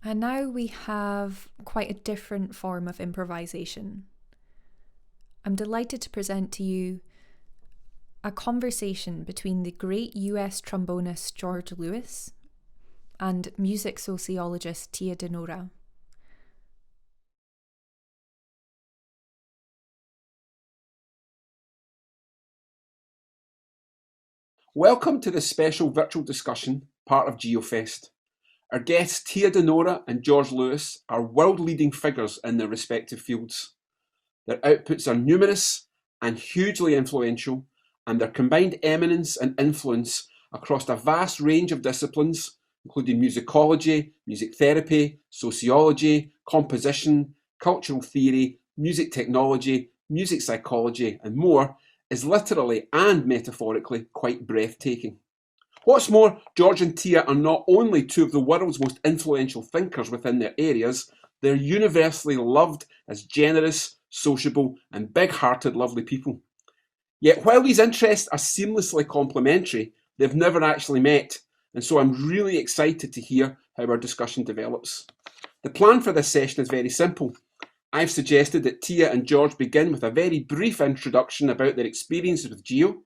And now we have quite a different form of improvisation. I'm delighted to present to you a conversation between the great US trombonist George Lewis and music sociologist Tia Denora. Welcome to this special virtual discussion, part of GIOFest. Our guests Tia Denora and George Lewis are world-leading figures in their respective fields. Their outputs are numerous and hugely influential, and their combined eminence and influence across a vast range of disciplines, including musicology, music therapy, sociology, composition, cultural theory, music technology, music psychology, and more, is literally and metaphorically quite breathtaking. What's more, George and Tia are not only two of the world's most influential thinkers within their areas, they're universally loved as generous, sociable, and big-hearted lovely people. Yet while these interests are seamlessly complementary, they've never actually met, and so I'm really excited to hear how our discussion develops. The plan for this session is very simple. I've suggested that Tia and George begin with a very brief introduction about their experiences with Gio.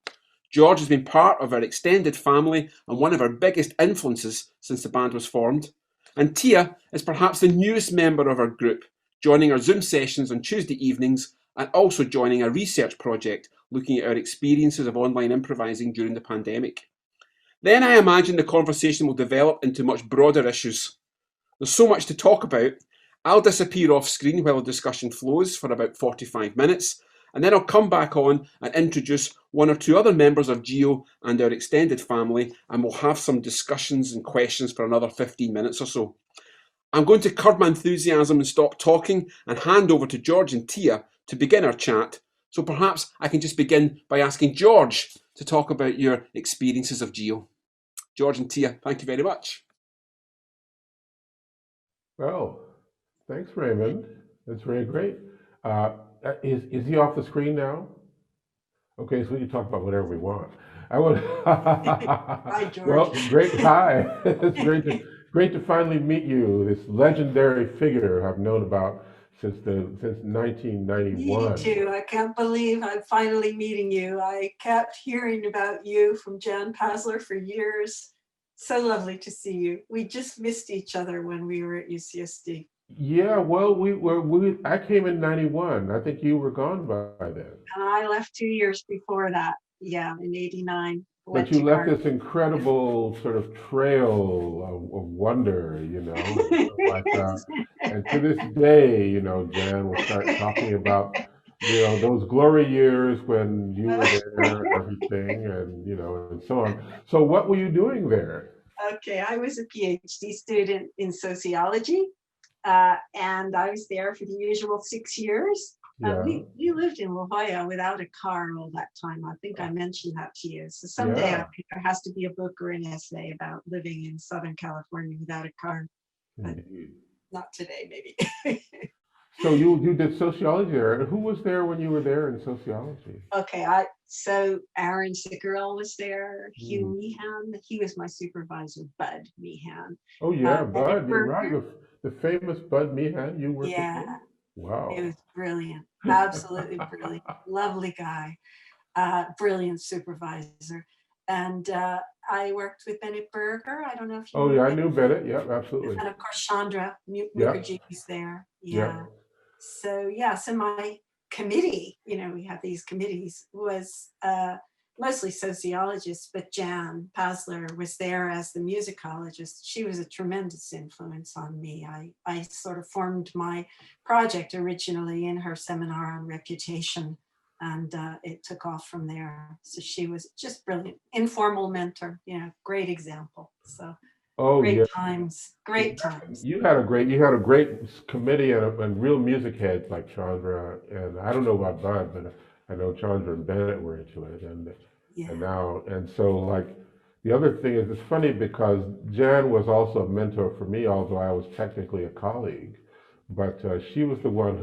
George has been part of our extended family and one of our biggest influences since the band was formed. And Tia is perhaps the newest member of our group, joining our Zoom sessions on Tuesday evenings and also joining a research project looking at our experiences of online improvising during the pandemic. Then I imagine the conversation will develop into much broader issues. There's so much to talk about. I'll disappear off screen while the discussion flows for about 45 minutes, and then I'll come back on and introduce one or two other members of GIO and our extended family, and we'll have some discussions and questions for another 15 minutes or so. I'm going to curb my enthusiasm and stop talking and hand over to George and Tia to begin our chat. So perhaps I can just begin by asking George to talk about your experiences of GIO. George and Tia, thank you very much. Well, thanks, Raymond. That's very great. Uh, is he off the screen now? Okay, so we can talk about whatever we want. I want. Hi, Well, George. great. Hi. It's great to finally meet you. This legendary figure I've known about since Me 1991. too. I can't believe I'm finally meeting you. I kept hearing about you from Jan Pasler for years. So lovely to see you. We just missed each other when we were at UCSD. Yeah, well, we. I came in '91. I think you were gone by then. And I left 2 years before that. Yeah, in '89. But Went you to left Car. this incredible sort of trail of wonder, and to this day, Jan will start talking about, those glory years when you were there and everything, and and so on. So what were you doing there? Okay, I was a PhD student in sociology, and I was there for the usual 6 years. Yeah, We lived in La Jolla without a car all that time. I think I mentioned that to you. So someday I yeah. think there has to be a book or an essay about living in Southern California without a car, but Indeed. not today, maybe. So you did sociology there, and who was there when you were there in sociology? Okay, so Aaron Sickerell was there, Hugh Hmm. Meehan, he was my supervisor, Bud Meehan, Oh yeah, Bennett Bud. You're right. Berger. The famous Bud Meehan. You worked with him. Yeah, it Wow. was brilliant, absolutely brilliant, lovely guy, brilliant supervisor. And I worked with Bennett Berger. I don't know if you Oh know yeah, I Bennett. knew Bennett. Yep, absolutely. And of course, Chandra Yep, Mukherjee's there. Yeah. yep. So yeah, so my committee, we have these committees, was mostly sociologists, but Jan Pasler was there as the musicologist. She was a tremendous influence on me. I sort of formed my project originally in her seminar on reputation, and it took off from there. So she was just brilliant, informal mentor, great example. So Oh great yeah. times, great times. You had a great committee and real music heads like Chandra, and I don't know about Bud, but I know Chandra and Bennett were into it, and Yeah. now and so like the other thing is, it's funny because Jan was also a mentor for me, although I was technically a colleague, but she was the one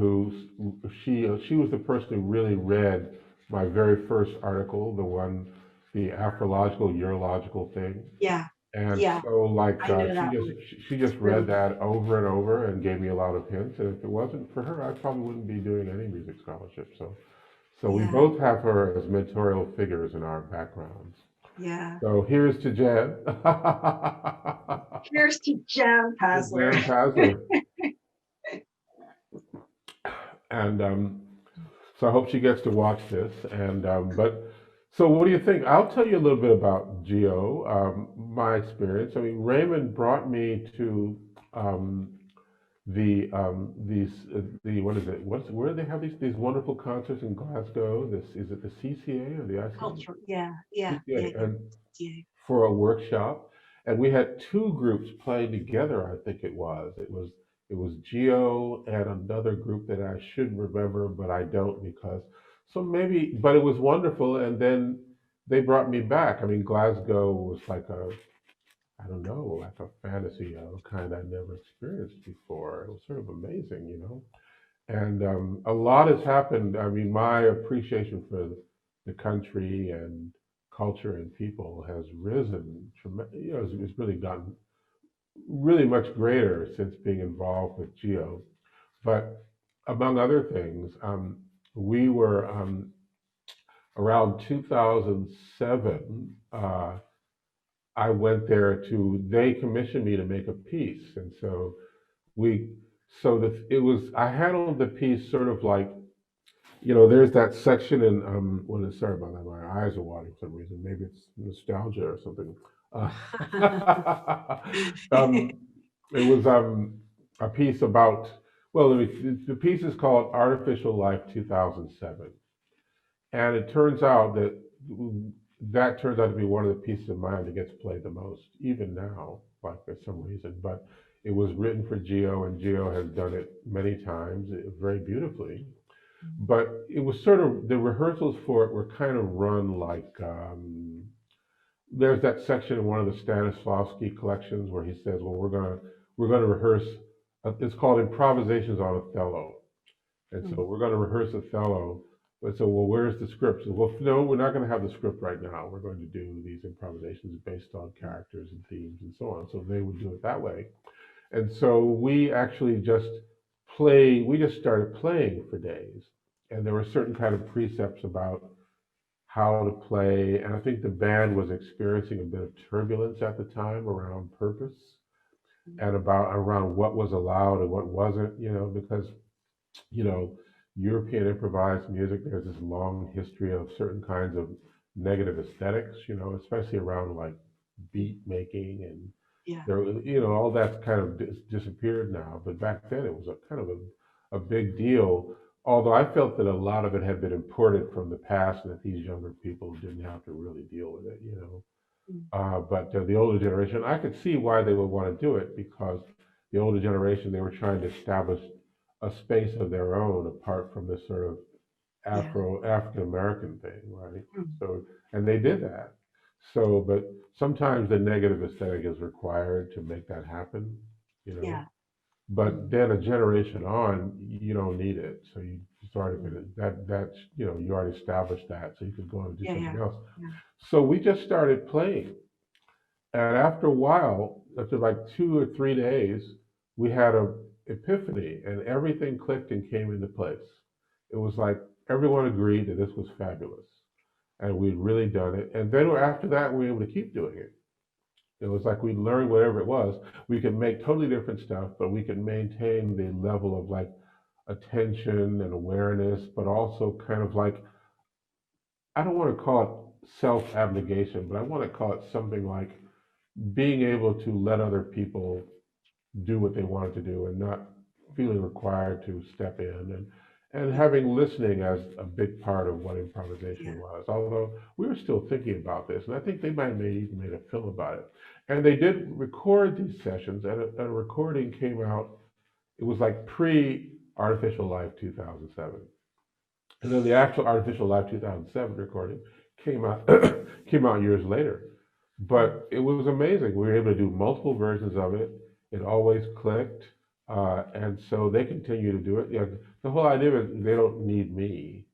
she was the person who really read my very first article, the astrological urological thing. Yeah. And Yeah, so, like, I know she that just one. she just Really, read that over and over and gave me a lot of hints. And if it wasn't for her, I probably wouldn't be doing any music scholarship. So we yeah, both have her as mentorial figures in our backgrounds. yeah. So here's to Jan. Here's to Jan To Pasler. Jan Pasler. And so I hope she gets to watch this. And but so what do you think? I'll tell you a little bit about Geo, my experience. I mean, Raymond brought me to um, the what is it? Where do they have these wonderful concerts in Glasgow? This is it the CCA or the ICA? Culture. Yeah, yeah, yeah, CCA, yeah, and yeah. for a workshop, and we had two groups playing together. I think it was Geo and another group that I should remember, but I don't because so maybe. But it was wonderful, and then they brought me back. I mean, Glasgow was like a I don't know, like a fantasy of a kind I never experienced before. It was sort of amazing, you know. And a lot has happened. I mean, my appreciation for the country and culture and people has risen. You know, it's really gotten really much greater since being involved with Geo. But among other things, we were around 2007. I went there to. They commissioned me to make a piece, and so we. So it was. I handled the piece sort of like there's that section in well, sorry about that. My eyes are watering for some reason. Maybe it's nostalgia or something. Um, it was a piece about. Well, the piece is called "Artificial Life 2007," and it turns out that turns out to be one of the pieces of mine that gets played the most, even now, like for some reason. But it was written for Geo, and Geo has done it many times, very beautifully. But it was sort of the rehearsals for it were kind of run like there's that section in one of the Stanislavski collections where he says, "Well, we're gonna rehearse." It's called Improvisations on Othello, and so Mm, we're gonna rehearse Othello. But so, well, where's the script? So, well, no, we're not going to have the script right now. We're going to do these improvisations based on characters and themes and so on. So they would do it that way. And so we actually just we just started playing for days. And there were certain kind of precepts about how to play. And I think the band was experiencing a bit of turbulence at the time around purpose mm. and about around what was allowed and what wasn't, because, you know, European improvised music, there's this long history of certain kinds of negative aesthetics, especially around like beat making and Yeah, there, all that's kind of disappeared now. But back then, it was a kind of a big deal. Although I felt that a lot of it had been imported from the past, and that these younger people didn't have to really deal with it. mm, But the older generation, I could see why they would want to do it because the older generation, they were trying to establish a space of their own apart from this sort of yeah, African American thing, right? mm, So, and they did that. So, but sometimes the negative aesthetic is required to make that happen, you know. yeah, But mm, then a generation on, you don't need it. So you started with mm, it. That's you already established that, so you could go on and do yeah, something yeah, else. yeah, So we just started playing, and after a while, after like 2 or 3 days, we had a epiphany, and everything clicked and came into place. It was like everyone agreed that this was fabulous, and we'd really done it. And then after that, we were able to keep doing it. It was like we learned whatever it was. We could make totally different stuff, but we could maintain the level of like attention and awareness, but also kind of like I don't want to call it self abnegation, but I want to call it something like being able to let other people do what they wanted to do and not feeling required to step in and yeah, having listening as a big part of what improvisation yeah, was. Although we were still thinking about this, and I think they might have even made a film about it. And they did record these sessions, and a recording came out. It was like pre Artificial Life 2007, and then the actual Artificial Life 2007 recording came out came out years later. mm, But it was amazing. We were able to do multiple versions of it. It always clicked, and so they continue to do it. The whole idea is they don't need me,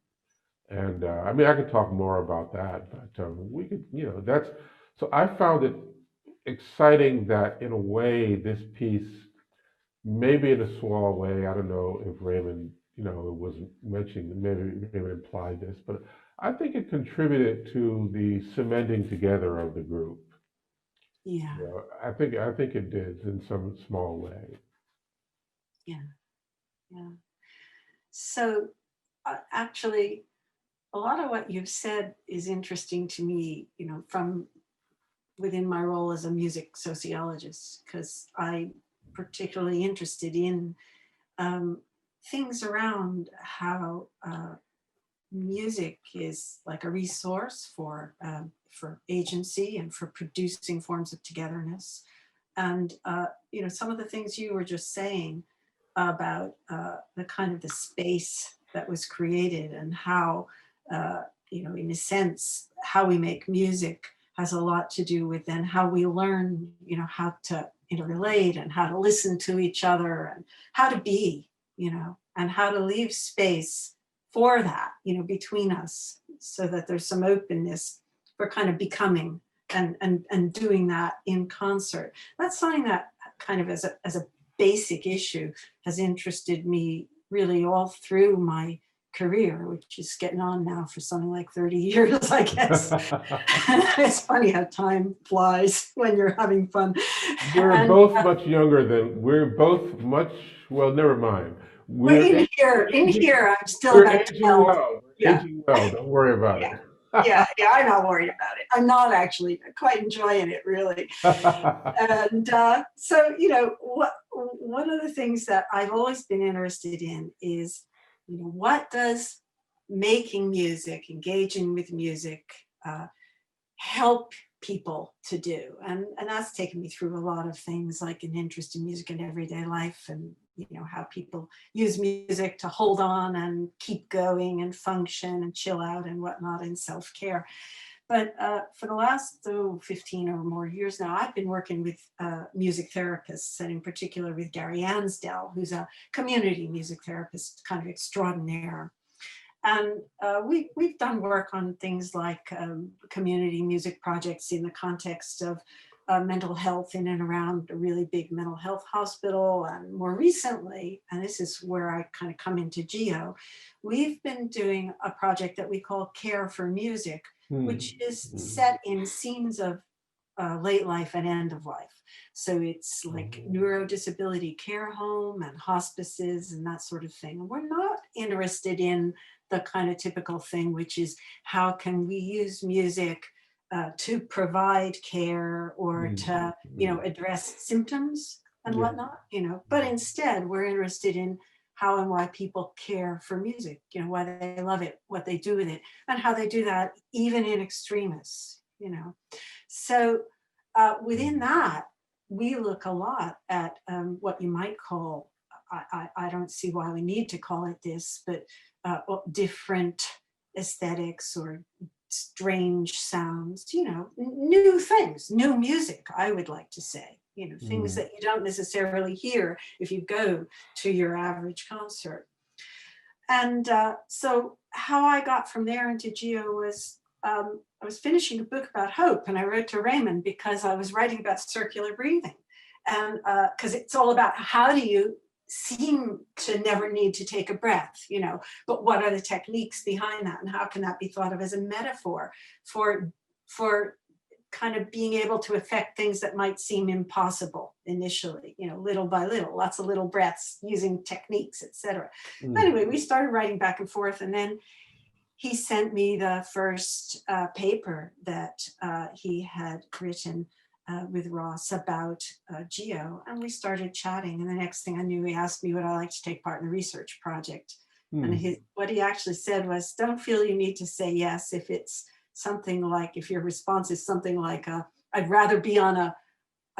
and I mean I could talk more about that, but we could, that's. So I found it exciting that in a way this piece, maybe in a small way, I don't know if Raymond, was mentioning, maybe Raymond implied this, but I think it contributed to the cementing together of the group. Yeah. I think it did in some small way. Yeah. Yeah. So actually, a lot of what you've said is interesting to me, from within my role as a music sociologist, because I'm particularly interested in things around how music is like a resource for agency and for producing forms of togetherness. And some of the things you were just saying about the kind of the space that was created, and how in a sense how we make music has a lot to do with then how we learn how to interrelate and how to listen to each other and how to be, and how to leave space for that, between us, so that there's some openness for kind of becoming and doing that in concert. That's something that kind of as a basic issue has interested me really all through my career, which is getting on now for something like 30 years, I guess. It's funny how time flies when you're having fun. We're both much younger than, well, never mind. In here, I'm still We're about aging 12. well. We're Yeah. aging well. Don't worry about Yeah. it. Yeah, I'm not worried about it. I'm not actually quite enjoying it, really. And so, one of the things that I've always been interested in is, what does making music, engaging with music, help people to do? And that's taken me through a lot of things, like an interest in music in everyday life, and how people use music to hold on and keep going and function and chill out and whatnot, in self-care. But for the last 15 or more years now, I've been working with music therapists, and in particular with Gary Ansdell, who's a community music therapist, kind of extraordinaire. And we've done work on things like community music projects in the context of mental health in and around a really big mental health hospital. And more recently, and this is where I kind of come into GEO, we've been doing a project that we call Care for Music, which is set in scenes of late life and end of life. So it's like neurodisability care home and hospices and that sort of thing. We're not interested in the kind of typical thing, which is how can we use music to provide care or to, address symptoms and whatnot, but instead we're interested in how and why people care for music, why they love it, what they do with it, and how they do that even in extremis, So within that, we look a lot at what you might call, I don't see why we need to call it this, but different aesthetics or strange sounds, new things, new music, I would like to say, things that you don't necessarily hear if you go to your average concert. And so how I got from there into GEO was I was finishing a book about hope, and I wrote to Raymond because I was writing about circular breathing. And because it's all about how do you seem to never need to take a breath, but what are the techniques behind that, and how can that be thought of as a metaphor for kind of being able to affect things that might seem impossible initially, little by little, lots of little breaths using techniques, etc. Anyway, we started writing back and forth, and then he sent me the first paper that he had written with Ross about GEO, and we started chatting. And the next thing I knew, he asked me would I like to take part in the research project. And what he actually said was, don't feel you need to say yes if it's something like, if your response is something like, I'd rather be on a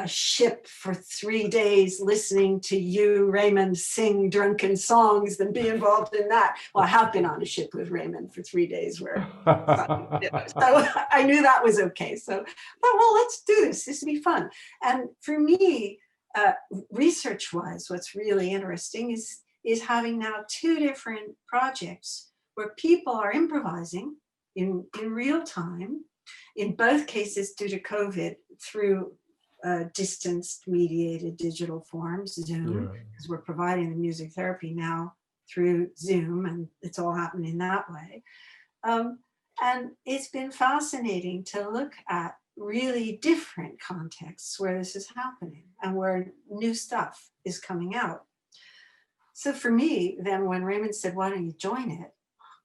ship for 3 days listening to you, Raymond, sing drunken songs than be involved in that. Well, I have been on a ship with Raymond for 3 days where, so I knew that was okay. So I thought, well, let's do this. This will be fun. And for me, research-wise, what's really interesting is having now 2 different projects where people are improvising in real time, in both cases due to COVID, through distanced mediated digital forms, Zoom, because we're providing the music therapy now through Zoom, and it's all happening that way. And it's been fascinating to look at really different contexts where this is happening and where new stuff is coming out. So for me, then when Raymond said, why don't you join it?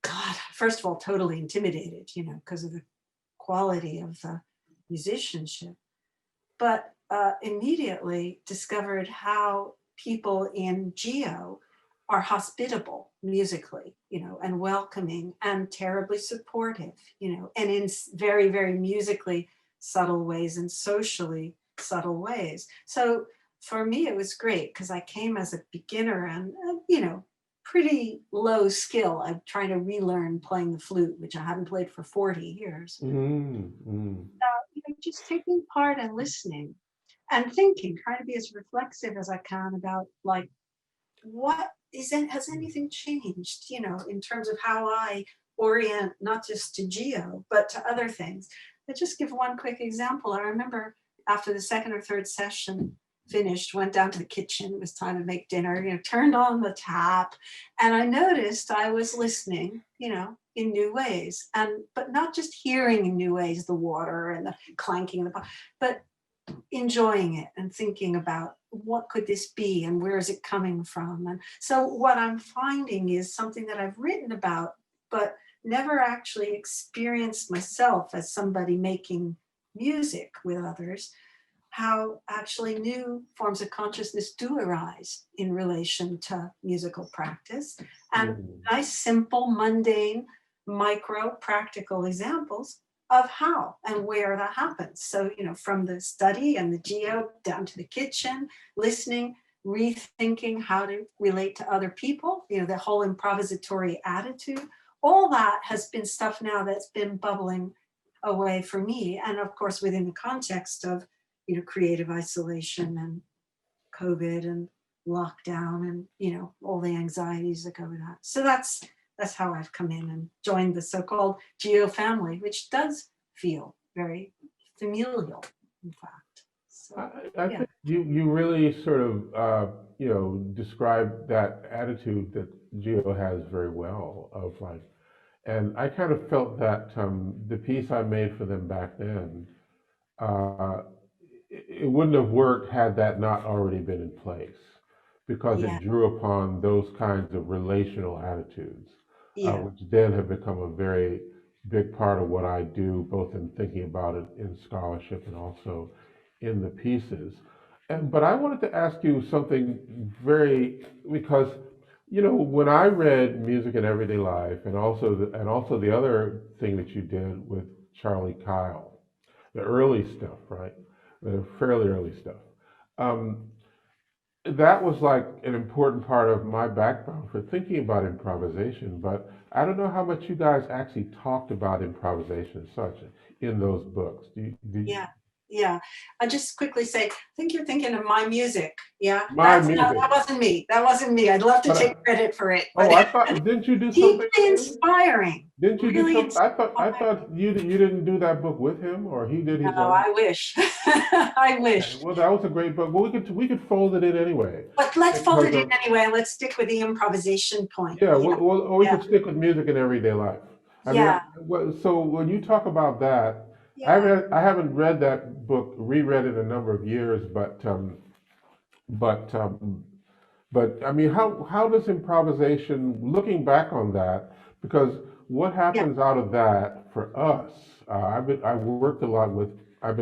God, first of all, totally intimidated, because of the quality of the musicianship, but immediately discovered how people in GIO are hospitable musically, and welcoming and terribly supportive, and in very, very musically subtle ways and socially subtle ways. So for me, it was great because I came as a beginner and, pretty low skill. I'm trying to relearn playing the flute, which I hadn't played for 40 years. Just taking part and listening and thinking, trying to be as reflexive as I can about what has anything changed, in terms of how I orient not just to GIO, but to other things. I'll just give one quick example. I remember after the second or third session finished, went down to the kitchen, it was time to make dinner, turned on the tap, and I noticed I was listening, in new ways, but not just hearing in new ways, the water and the clanking of the pot, but enjoying it and thinking about what could this be and where is it coming from. And so what I'm finding is something that I've written about, but never actually experienced myself as somebody making music with others, how actually new forms of consciousness do arise in relation to musical practice, and nice, simple, mundane, micro practical examples of how and where that happens. So, from the study and the GIO down to the kitchen, listening, rethinking how to relate to other people, the whole improvisatory attitude, all that has been stuff now that's been bubbling away for me. And of course, within the context of, creative isolation and COVID and lockdown and, all the anxieties that go with that. So that's how I've come in and joined the so-called GIO family, which does feel very familial, in fact. So, I think you really sort of, describe that attitude that GIO has very well of and I kind of felt that the piece I made for them back then, it wouldn't have worked had that not already been in place, because it drew upon those kinds of relational attitudes, which then have become a very big part of what I do, both in thinking about it in scholarship and also in the pieces. But I wanted to ask you something because when I read Music in Everyday Life, and also the other thing that you did with Charlie Kyle, the early stuff, right? The fairly early stuff. That was like an important part of my background for thinking about improvisation, but I don't know how much you guys actually talked about improvisation as such in those books. Yeah. I'll just quickly say, I think you're thinking of My Music. Yeah. My Music. That wasn't me. That wasn't me. I'd love to take credit for it. Oh, I thought, didn't you do something? Deeply inspiring. Didn't you really do something? I thought you didn't do that book with him, or he did his own. No, I wish. I wish. Okay, well, that was a great book. Well, we could fold it in anyway. But let's fold it in anyway, and let's stick with the improvisation point. Yeah, or we could stick with Music in Everyday Life. I mean, so when you talk about that, I haven't read that book, reread it a number of years, but I mean, how does improvisation, looking back on that, because what happens out of that for us? I've been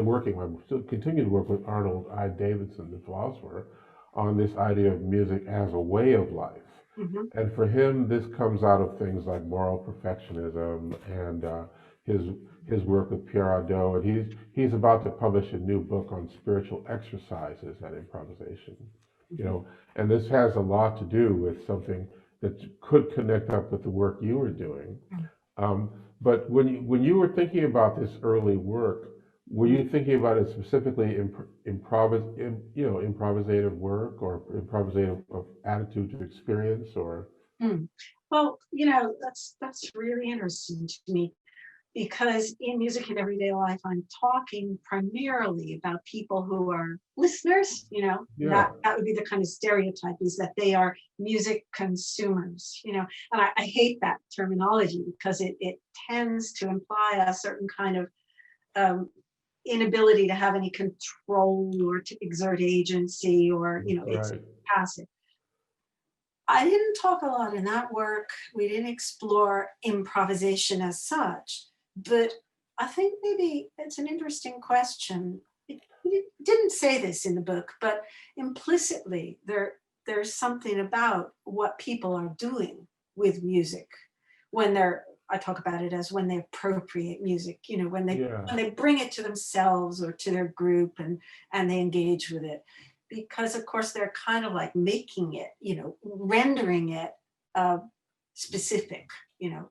working, I'm still continuing to work with Arnold I. Davidson, the philosopher, on this idea of music as a way of life. And for him, this comes out of things like moral perfectionism and his work with Pierre Hadot, and he's about to publish a new book on spiritual exercises and improvisation. And this has a lot to do with something that could connect up with the work you were doing. But when you were thinking about this early work, were you thinking about it specifically improvisative work or improvisative attitude to experience, or? Well, that's really interesting to me. because in music in everyday life, I'm talking primarily about people who are listeners, Yeah. that would be the kind of stereotype, is that they are music consumers, and I hate that terminology because it tends to imply a certain kind of inability to have any control or to exert agency, or, it's Right. passive. I didn't talk a lot in that work. We didn't explore improvisation as such, but I think maybe it's an interesting question. It didn't say this in the book, but implicitly there's something about what people are doing with music when I talk about it as when they appropriate music, when they Yeah. bring it to themselves or to their group, and they engage with it, because of course they're kind of like making it, rendering it specific,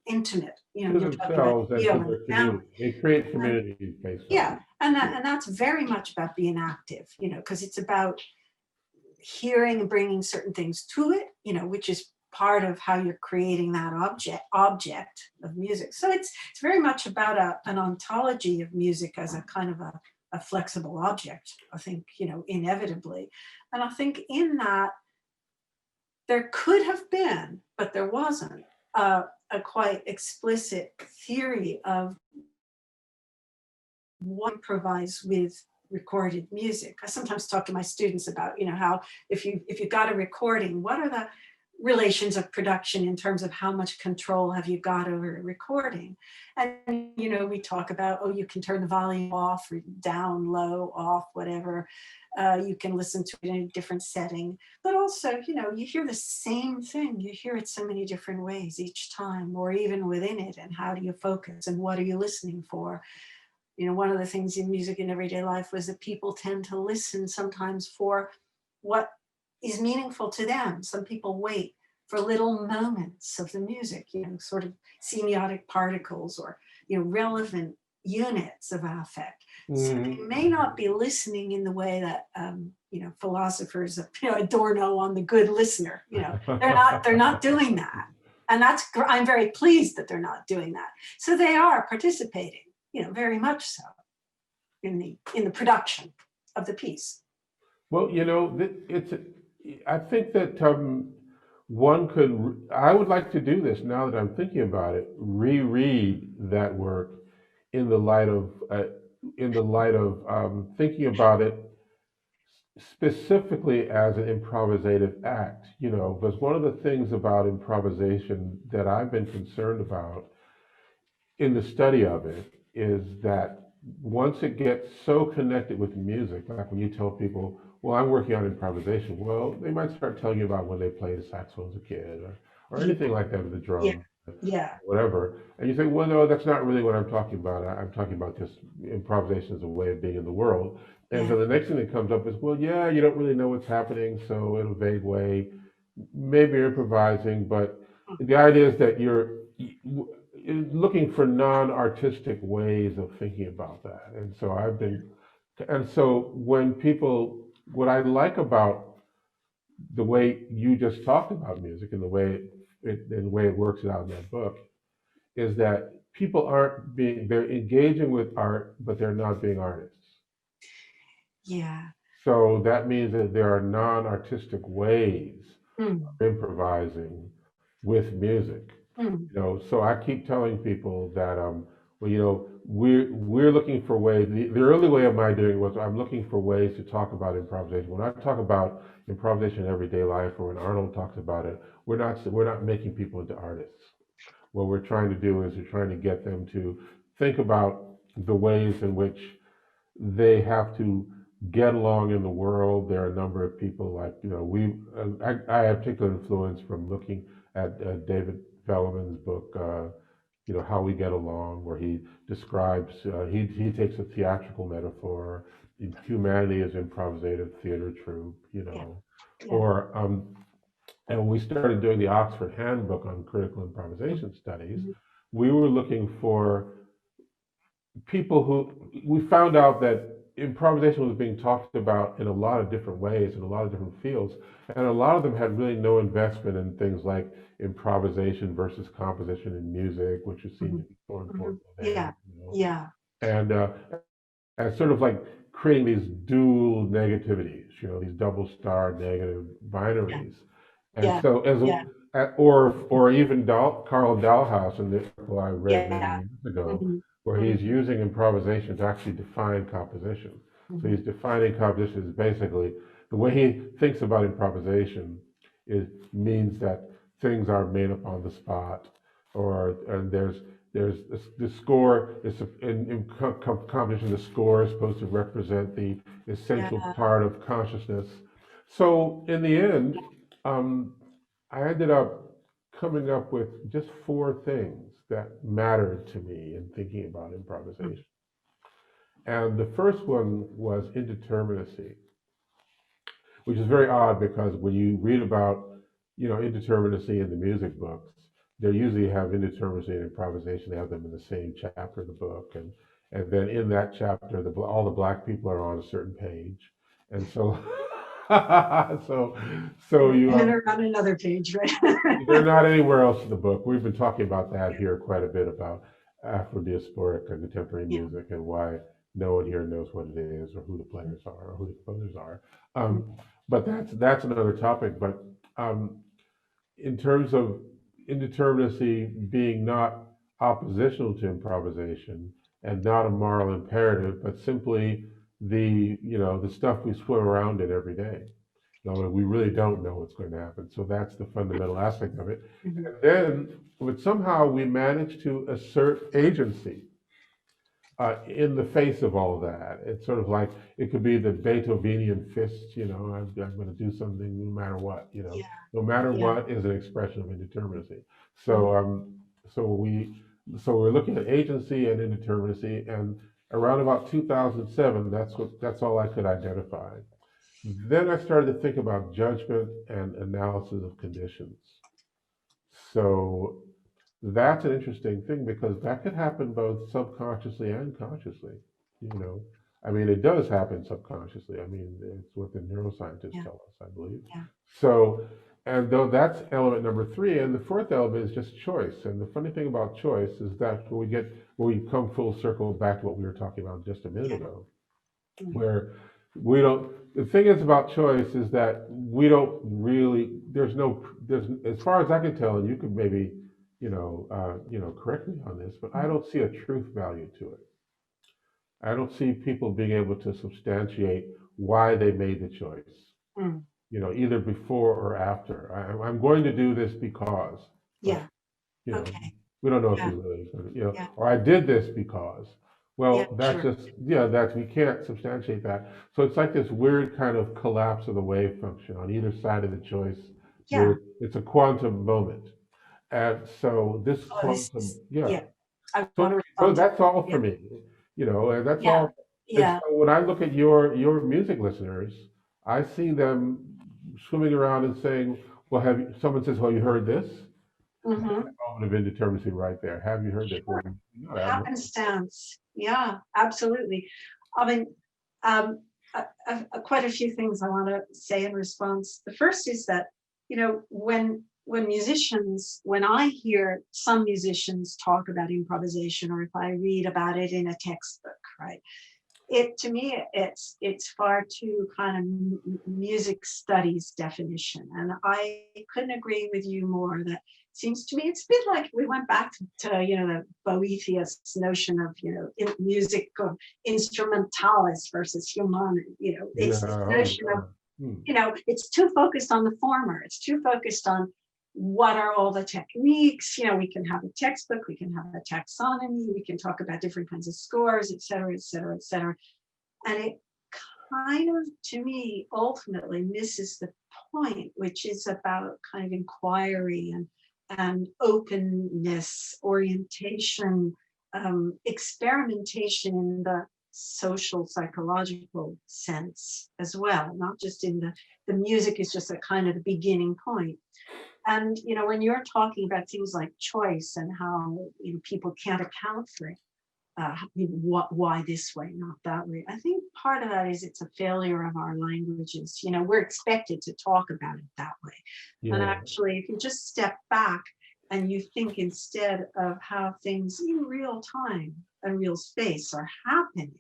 intimate. To You're talking about themselves and to feel and their sound. community. They create communities based on Yeah, it. and that's very much about being active, because it's about hearing and bringing certain things to it, which is part of how you're creating that object of music. So it's very much about an ontology of music as a kind of a flexible object, I think, inevitably. And I think in that there could have been, but there wasn't, a quite explicit theory of what improvise with recorded music. I sometimes talk to my students about, how if you got a recording, what are the relations of production in terms of how much control have you got over a recording? And we talk about, oh, you can turn the volume off or down, low, off, whatever. You can listen to it in a different setting, but also, you hear the same thing. You hear it so many different ways each time, or even within it. And how do you focus, and what are you listening for? One of the things in music in everyday life was that people tend to listen sometimes for what is meaningful to them. Some people wait for little moments of the music, sort of semiotic particles, or, relevant units of affect. So they may not be listening in the way that, philosophers, Adorno on the good listener, they're not doing that. And I'm very pleased that they're not doing that. So they are participating, very much so in the production of the piece. Well, I think that I would like to do this now that I'm thinking about it, reread that work in the light of, thinking about it specifically as an improvisative act, because one of the things about improvisation that I've been concerned about in the study of it is that once it gets so connected with music, like when you tell people, well, I'm working on improvisation, well, they might start telling you about when they played the saxophone as a kid, or Yeah, anything like that, with the yeah, drum, yeah, whatever. And you think, well, no, that's not really what I'm talking about. I'm talking about just improvisation as a way of being in the world. And yeah. so the next thing that comes up is, well, yeah, you don't really know what's happening, so in a vague way, maybe you're improvising, but the idea is that you're looking for non-artistic ways of thinking about that. And so what I like about the way you just talked about music and the way it works it out in that book is that people they're engaging with art, but they're not being artists. Yeah. So that means that there are non-artistic ways Mm, of improvising with music. mm, So I keep telling people that, well, we're looking for ways. The early way of my doing it was I'm looking for ways to talk about improvisation. When I talk about improvisation in everyday life, or when Arnold talks about it, we're not making people into artists. What we're trying to do is we're trying to get them to think about the ways in which they have to get along in the world. There are a number of people like, I have particular influence from looking at David Velleman's book, How We Get Along, where he describes, he takes a theatrical metaphor, humanity as improvisative theater troupe, yeah, yeah. or, and when we started doing the Oxford Handbook on Critical Improvisation Studies, Mhm. we were looking for people we found out that improvisation was being talked about in a lot of different ways in a lot of different fields, and a lot of them had really no investment in things like improvisation versus composition in music, which is seen to be so important today. Yeah, yeah, And sort of like creating these dual negativities, these double star negative yeah, binaries. And yeah, so, yeah, or even Carl Dalhouse in the article I read many yeah. years ago, Mhm, where mhm, he's using improvisation to actually define composition. So mhm. he's defining composition as basically the way he thinks about improvisation is means that things are made up on the spot, or and there's the score is in composition. The score is supposed to represent the essential Yeah. part of consciousness. So in the end, um, I ended up coming up with just four things that mattered to me in thinking about Mm. improvisation. And the first one was indeterminacy, which is very odd because when you read about, indeterminacy in the music books, they usually have indeterminacy and improvisation. They have them in the same chapter of the book, and then in that chapter, all the black people are on a certain page, and so so so And you then around another page, right? they're not anywhere else in the book. We've been talking about that here quite a bit about Afro-diasporic and contemporary Yeah. music and why no one here knows what it is or who the players are or who the composers are. Mm. But that's another topic. But um, in terms of indeterminacy being not oppositional to improvisation and not a moral imperative, but simply the stuff we swim around in every day. No, we really don't know what's going to happen. So that's the fundamental aspect of it. Mhm. And then, but somehow we manage to assert agency in the face of all of that. It's sort of like it could be the Beethovenian fist, I'm going to do something no matter what, Yeah, no matter yeah. what is an expression of indeterminacy. Mhm. So, so we're looking at agency and indeterminacy, and around about 2007, that's all I could identify. Then I started to think about judgment and analysis of conditions. So that's an interesting thing because that could happen both subconsciously and consciously. You know, I mean, it does happen subconsciously. I mean, it's what the neuroscientists Yeah, tell us, I believe. yeah, So, and though that's element number three, and the fourth element is just choice. And the funny thing about choice is that when we come full circle back to what we were talking about just a minute yeah. ago, Mm. where we don't the thing is about choice is that we don't really there's as far as I can tell, and you could maybe correct me on this, but I Mhm. don't see a truth value to it. I don't see people being able to substantiate why they made the choice, Mm. either before or after. I'm going to do this because, but Yeah. you know, Okay. we don't know if Yeah. you really, Yeah. or I did this because. Yeah. Well, that's Sure. just, yeah, that's, we can't substantiate that. So it's like this weird kind of collapse of the wave function on either side of the choice, Yeah. where it's a quantum moment. And so this Oh, this quantum, is, yeah. yeah. I want to So respond to that's all that. for me, and that's Yeah. all. And Yeah. so when I look at your music listeners, I see them swimming around and saying, well, someone says, well, you heard this? Yeah. That's Hmm. a moment of indeterminacy right there. Have you heard this? Well, Sure. no, I have not. Happenstance. Yeah, absolutely. I mean, quite a few things I want to say in response. The first is that, when I hear some musicians talk about improvisation, or if I read about it in a textbook, right? To me, it's far too kind of music studies definition, and I couldn't agree with you more. That seems to me it's a bit like we went back to the Boethius notion of music of instrumentalis versus human. Yeah. It's this Oh, notion of God. Hmm. it's too focused on the former. It's too focused on what are all the techniques. We can have a textbook, we can have a taxonomy, we can talk about different kinds of scores, et cetera, et cetera, et cetera. And it kind of, to me, ultimately misses the point, which is about kind of inquiry and openness, orientation, experimentation in the social psychological sense as well, not just in the music is just a kind of the beginning point. And when you're talking about things like choice and how people can't account for it, why this way, not that way. I think part of that is it's a failure of our languages. We're expected to talk about it that way. Yeah. And actually, if you just step back and you think instead of how things in real time and real space are happening,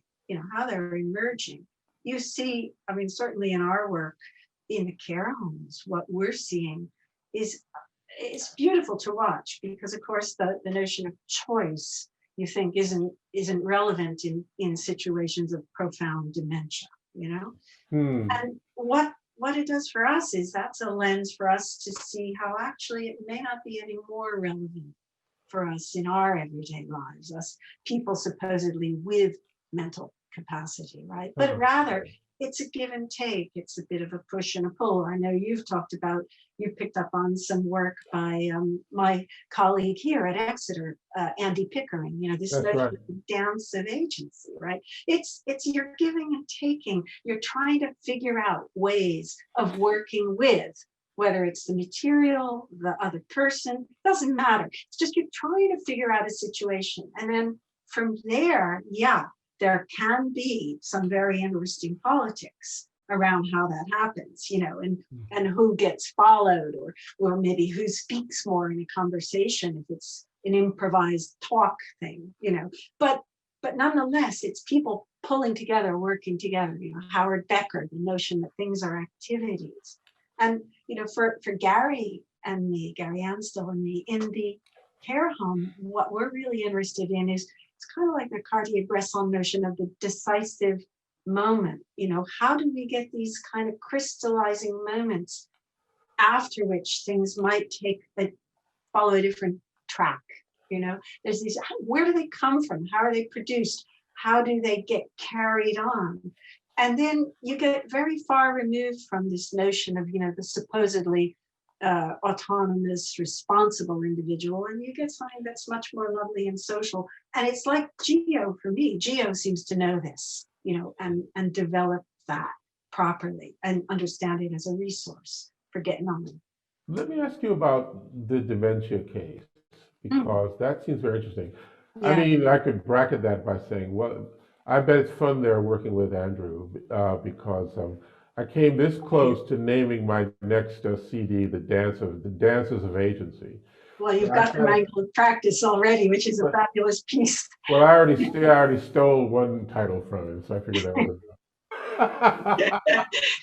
how they're emerging, you see, I mean, certainly in our work in the care homes, what we're seeing is it's beautiful to watch, because of course the notion of choice, you think, isn't relevant in situations of profound dementia, And what it does for us is that's a lens for us to see how actually it may not be any more relevant for us in our everyday lives, us people supposedly with mental capacity, right? But rather, it's a give and take. It's a bit of a push and a pull. I know you picked up on some work by my colleague here at Exeter, Andy Pickering, this notion of dance of agency, right? It's you're giving and taking. You're trying to figure out ways of working with, whether it's the material, the other person, doesn't matter. It's just you're trying to figure out a situation. And then from there, there can be some very interesting politics around how that happens, and who gets followed, or maybe who speaks more in a conversation if it's an improvised talk thing, But nonetheless, it's people pulling together, working together. Howard Becker, the notion that things are activities. And for Gary and me, Gary Ansdell and me, in the care home, what we're really interested in is, it's kind of like the Cartier-Bresson notion of the decisive moment. How do we get these kind of crystallizing moments after which things might follow a different track? There's these, where do they come from? How are they produced? How do they get carried on? And then you get very far removed from this notion of, the supposedly autonomous, responsible individual, and you get something that's much more lovely and social. And it's like Gio for me. Gio seems to know this, and develop that properly and understand it as a resource for getting on. Let me ask you about the dementia case, because that seems very interesting. Yeah. I mean, I could bracket that by saying, well, I bet it's fun there working with Andrew, because I came this close to naming my next CD, the Dances of Agency. Well, you've got the angle of practice already, which is a fabulous piece. Well, I already stole one title from him, so I figured that was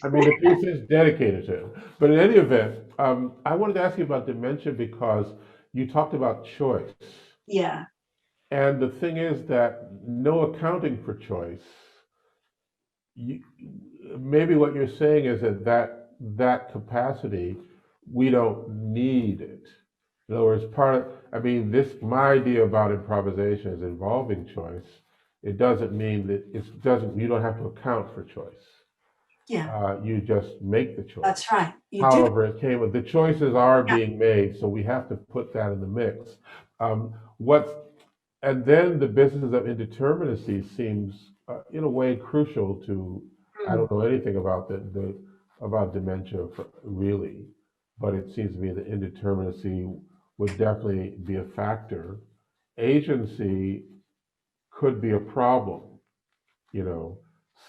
I mean, the piece is dedicated to him. But in any event, I wanted to ask you about dementia because you talked about choice. Yeah. And the thing is that no accounting for choice. Maybe what you're saying is that capacity, we don't need it. In other words, my idea about improvisation is involving choice. It doesn't mean that you don't have to account for choice. Yeah. You just make the choice. That's right. However, the choices are being made, so we have to put that in the mix. And then the business of indeterminacy seems, in a way, crucial to. I don't know anything about about dementia really, but it seems to me that indeterminacy would definitely be a factor. Agency could be a problem,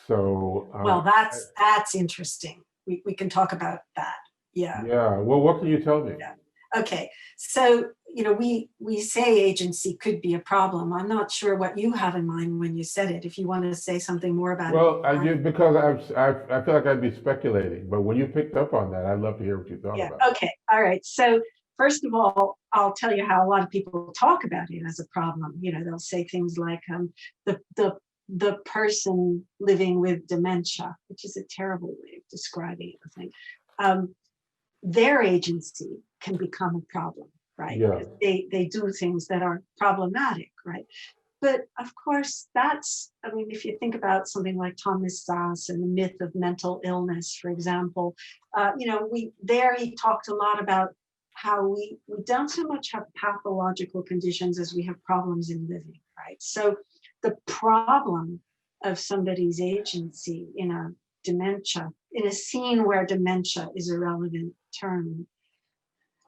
So. Well, that's interesting. We can talk about that. Yeah. Yeah. Well, what can you tell me? Yeah. Okay. So, we say agency could be a problem. I'm not sure what you have in mind when you said it. If you want to say something more about it. Because I feel like I'd be speculating, but when you picked up on that, I'd love to hear what you thought about it. Okay. All right. So first of all, I'll tell you how a lot of people talk about it as a problem. They'll say things like the person living with dementia, which is a terrible way of describing it, I think. Their agency can become a problem, right? Yeah. They do things that are problematic, right? But of course, if you think about something like Thomas Szasz and the myth of mental illness, for example, he talked a lot about how we don't so much have pathological conditions as we have problems in living, right? So the problem of somebody's agency in a dementia, in a scene where dementia is a relevant term,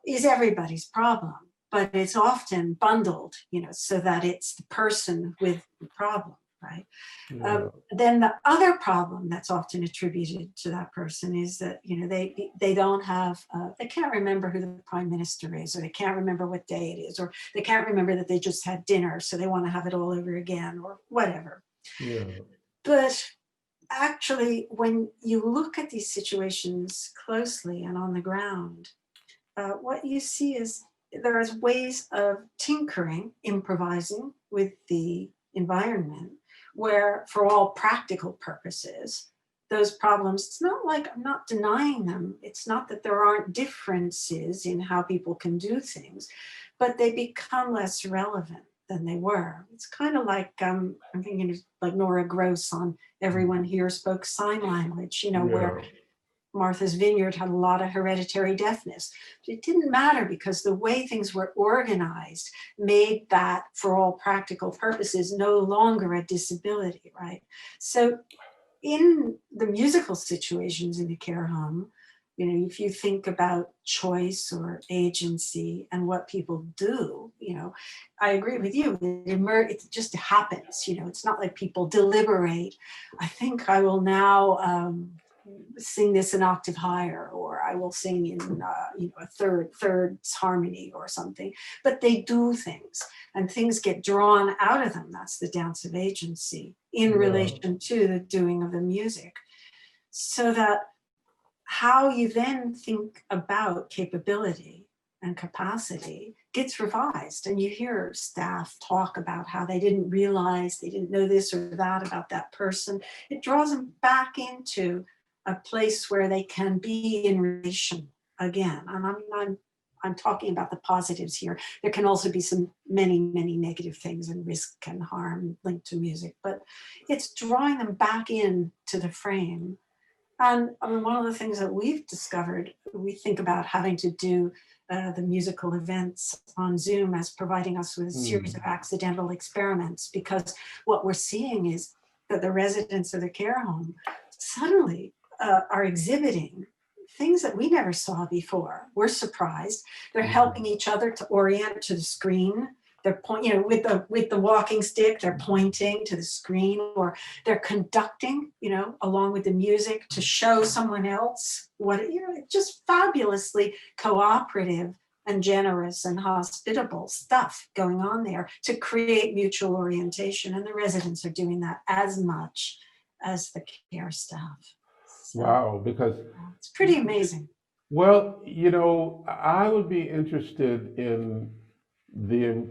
is everybody's problem. but it's often bundled, so that it's the person with the problem, right? Yeah. Then the other problem that's often attributed to that person is that they don't have they can't remember who the prime minister is, or they can't remember what day it is, or they can't remember that they just had dinner, so they want to have it all over again, or whatever. Yeah. But actually, when you look at these situations closely and on the ground, what you see is there's ways of tinkering, improvising with the environment, where for all practical purposes, those problems, it's not like I'm not denying them. It's not that there aren't differences in how people can do things, but they become less relevant than they were. It's kind of like, I'm thinking of like Nora Gross on Everyone Here Spoke Sign Language, where Yeah. Martha's Vineyard had a lot of hereditary deafness. But it didn't matter because the way things were organized made that, for all practical purposes, no longer a disability, right? So in the musical situations in the care home, if you think about choice or agency and what people do, I agree with you. It just happens. It's not like people deliberate. I think I will now sing this an octave higher, or I will sing in a third harmony or something. But they do things, and things get drawn out of them. That's the dance of agency in relation to the doing of the music. So that how you then think about capability and capacity gets revised, and you hear staff talk about how they didn't realize, they didn't know this or that about that person. It draws them back into a place where they can be in relation again. And I'm talking about the positives here. There can also be many negative things and risk and harm linked to music, but it's drawing them back into the frame. And one of the things that we've discovered, we think about having to do the musical events on Zoom as providing us with a series of accidental experiments, because what we're seeing is that the residents of the care home suddenly are exhibiting things that we never saw before. We're surprised. They're helping each other to orient to the screen. They're pointing, with the walking stick, they're pointing to the screen, or they're conducting, along with the music to show someone else what, just fabulously cooperative and generous and hospitable stuff going on there to create mutual orientation. And the residents are doing that as much as the care staff. So, Wow, because it's pretty amazing. well, I would be interested in the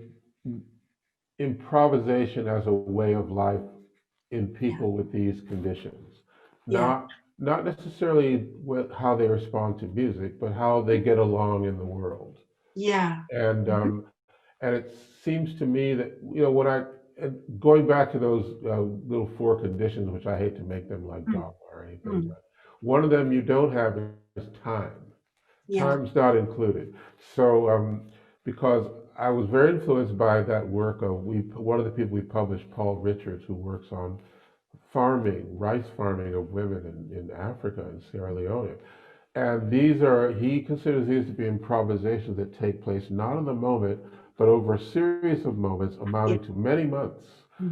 improvisation as a way of life in people with these conditions. Yeah. Not necessarily with how they respond to music, but how they get along in the world. Yeah. And and it seems to me that when going back to those little four conditions, which I hate to make them like dogma or anything, but one of them you don't have is time. Yeah. Time's not included. So because I was very influenced by that work of one of the people we published, Paul Richards, who works on rice farming of women in Africa and Sierra Leone. And he considers these to be improvisations that take place not in the moment, but over a series of moments amounting to many months,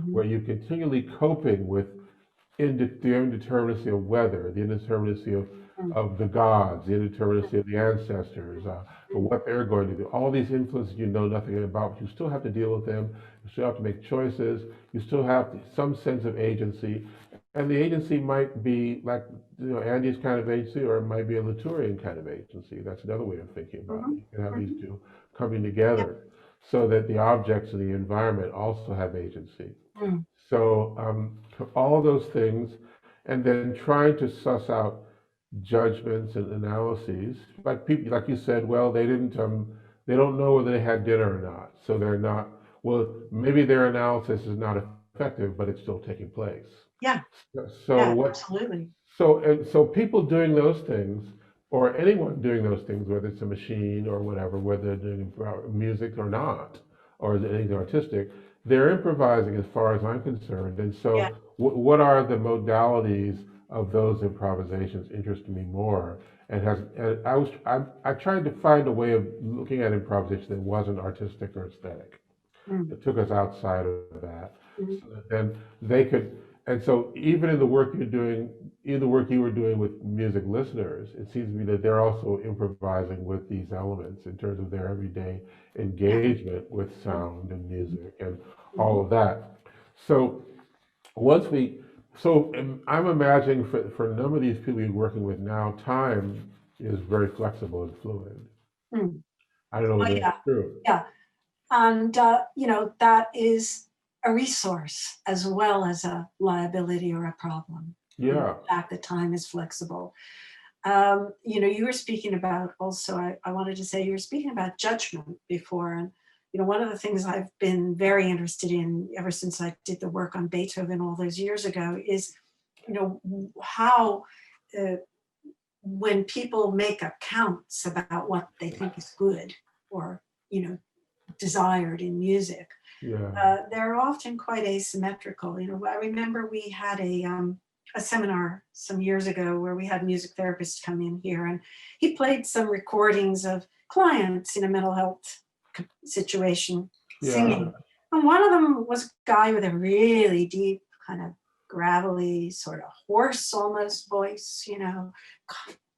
where you're continually coping with the indeterminacy of weather, the indeterminacy of the gods, the indeterminacy of the ancestors, or what they're going to do. All these influences you know nothing about, but you still have to deal with them. You still have to make choices. You still have some sense of agency. And the agency might be like Andy's kind of agency, or it might be a Latourian kind of agency. That's another way of thinking about it. You can have these two coming together so that the objects of the environment also have agency. So all of those things, and then trying to suss out judgments and analyses. Like people, like you said, well, they don't know whether they had dinner or not, so they're not. Well, maybe their analysis is not effective, but it's still taking place. Yeah. So Yeah, absolutely. So people doing those things, or anyone doing those things, whether it's a machine or whatever, whether they're doing music or not, or anything artistic, they're improvising as far as I'm concerned. And so, what are the modalities of those improvisations interest me more? and I tried to find a way of looking at improvisation that wasn't artistic or aesthetic. Mm. It took us outside of that, Mhm. so that then they could. And so even in the work you're doing, in the work you were doing with music listeners, it seems to me that they're also improvising with these elements in terms of their everyday engagement with sound and music and all Mhm. of that. So once we, so I'm imagining for a number of these people you're working with now, time is very flexible and fluid. Mm. I don't know Oh whether yeah, that's true. yeah. And that is a resource as well as a liability or a problem. Yeah. The fact that time is flexible. You were speaking about also, I wanted to say you were speaking about judgment before. And, one of the things I've been very interested in ever since I did the work on Beethoven all those years ago is, how uh, when people make accounts about what they think is good or, desired in music, Yeah. they're often quite asymmetrical. I remember we had a seminar some years ago where we had music therapists come in here, and he played some recordings of clients in a mental health situation Yeah. singing. And one of them was a guy with a really deep, kind of gravelly, sort of hoarse almost voice, a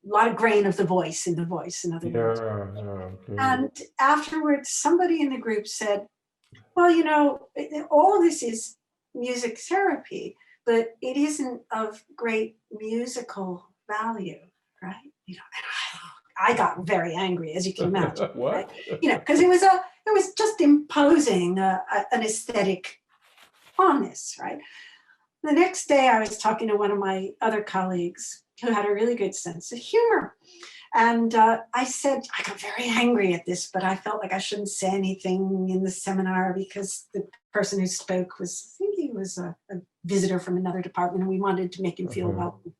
lot of grain of the voice in the voice, in other words. Yeah. Yeah. Okay. And afterwards, somebody in the group said, well, all of this is music therapy, but it isn't of great musical value, right? And I got very angry, as you can imagine, right? What? Because it was just imposing an aesthetic on this, right? The next day, I was talking to one of my other colleagues who had a really good sense of humor. And I said, I got very angry at this, but I felt like I shouldn't say anything in the seminar because the person who spoke was, I think he was a visitor from another department, and we wanted to make him feel Uh-huh. welcome.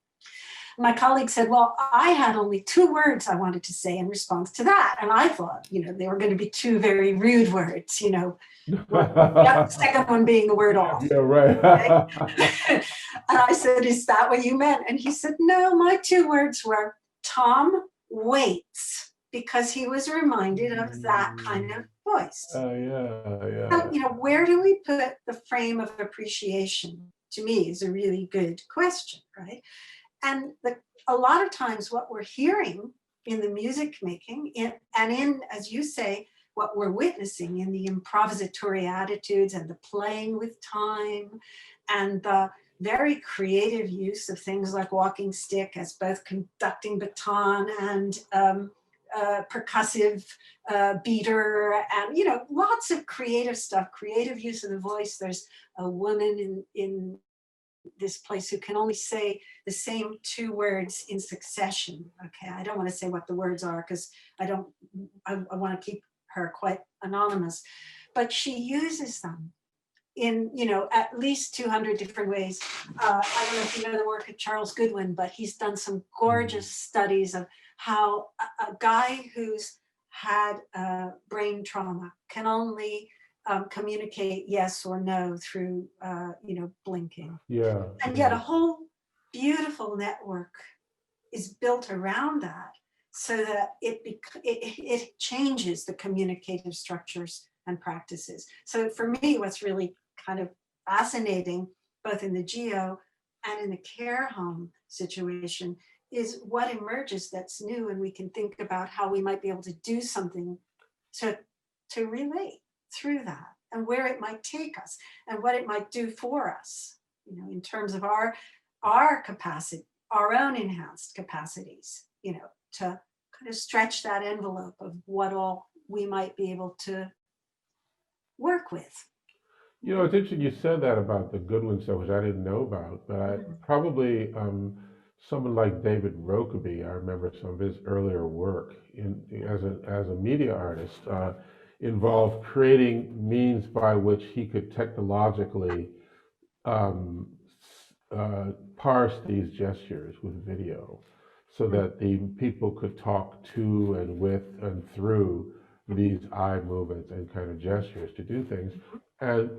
My colleague said, well, I had only 2 words I wanted to say in response to that. And I thought, they were going to be 2 very rude words, the second one being the word off. Yeah, right. Okay? And I said, is that what you meant? And he said, no, my 2 words were Tom waits, because he was reminded of that kind of voice. Yeah, So, yeah. where do we put the frame of appreciation? To me, is a really good question, right? And a lot of times what we're hearing in the music making and in, as you say, what we're witnessing in the improvisatory attitudes and the playing with time and the very creative use of things like walking stick as both conducting baton and percussive beater, and lots of creative stuff, creative use of the voice. There's a woman in this place who can only say the same 2 words in succession. Okay, I don't want to say what the words are because I want to keep her quite anonymous, but she uses them in at least 200 different ways. I don't know if you know the work of Charles Goodwin, but he's done some gorgeous studies of how a guy who's had brain trauma can only communicate yes or no through blinking, Yeah. and yet a whole beautiful network is built around that, so that it changes the communicative structures and practices. So for me, what's really kind of fascinating, both in the geo and in the care home situation, is what emerges that's new, and we can think about how we might be able to do something to relate through that, and where it might take us, and what it might do for us, in terms of our capacity, our own enhanced capacities, to kind of stretch that envelope of what all we might be able to work with. It's interesting you said that about the Goodwin stuff, which I didn't know about, but I probably someone like David Rokeby, I remember some of his earlier work as a media artist, involved creating means by which he could technologically um, parse these gestures with video so that the people could talk to and with and through these eye movements and kind of gestures to do things. And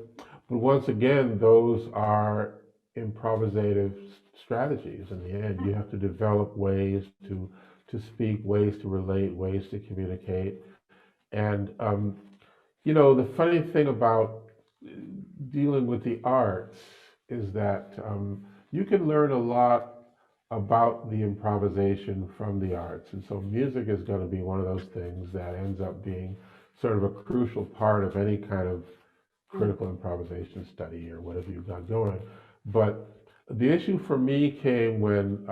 but once again, those are improvisative strategies in the end. You have to develop ways to to speak, ways to relate, ways to communicate. And, you know, the funny thing about dealing with the arts is that you can learn a lot about the improvisation from the arts. And so music is going to be one of those things that ends up being sort of a crucial part of any kind of critical improvisation study or whatever you've got going. But the issue for me came when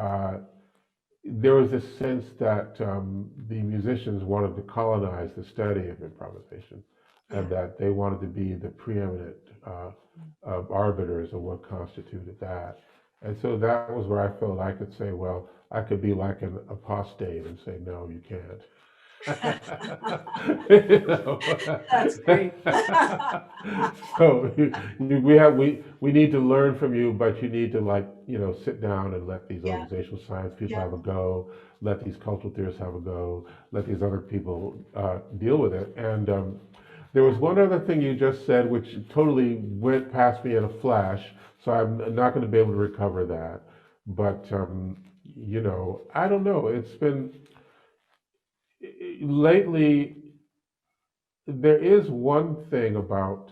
there was this sense that the musicians wanted to colonize the study of improvisation, and that they wanted to be the preeminent arbiters of what constituted that. And so that was where I felt I could say, well, I could be like an apostate and say, no, you can't. You know? That's great. So we need to learn from you, but you need to, like, you know, sit down and let these organizational science people have a go, let these cultural theorists have a go, let these other people deal with it. And there was one other thing you just said which totally went past me in a flash, so I'm not going to be able to recover that. But you know, I don't know. It's been lately. There is one thing about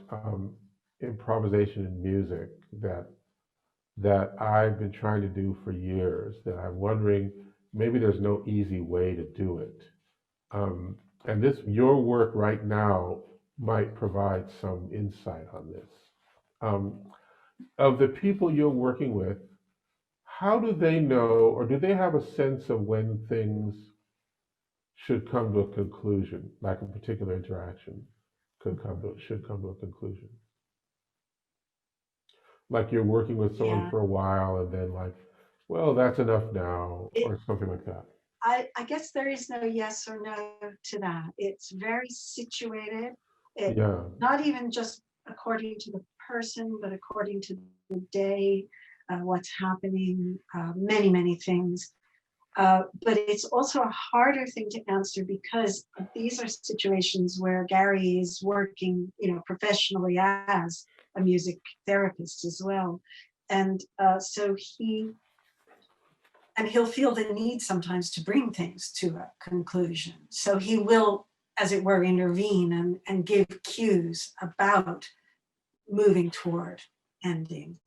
improvisation in music that I've been trying to do for years, that I'm wondering maybe there's no easy way to do it. And your work right now might provide some insight on this. Of the people you're working with, how do they know, or do they have a sense of when things should come to a conclusion, like a particular interaction should come to a conclusion? Like you're working with someone for a while and then like, well, that's enough now, or something like that. I guess there is no yes or no to that. It's very situated. Not even just according to the person, but according to the day, what's happening, many things. But it's also a harder thing to answer because these are situations where Gary is working, you know, professionally as a music therapist as well. And so he'll feel the need sometimes to bring things to a conclusion. So he will, as it were, intervene and give cues about moving toward ending.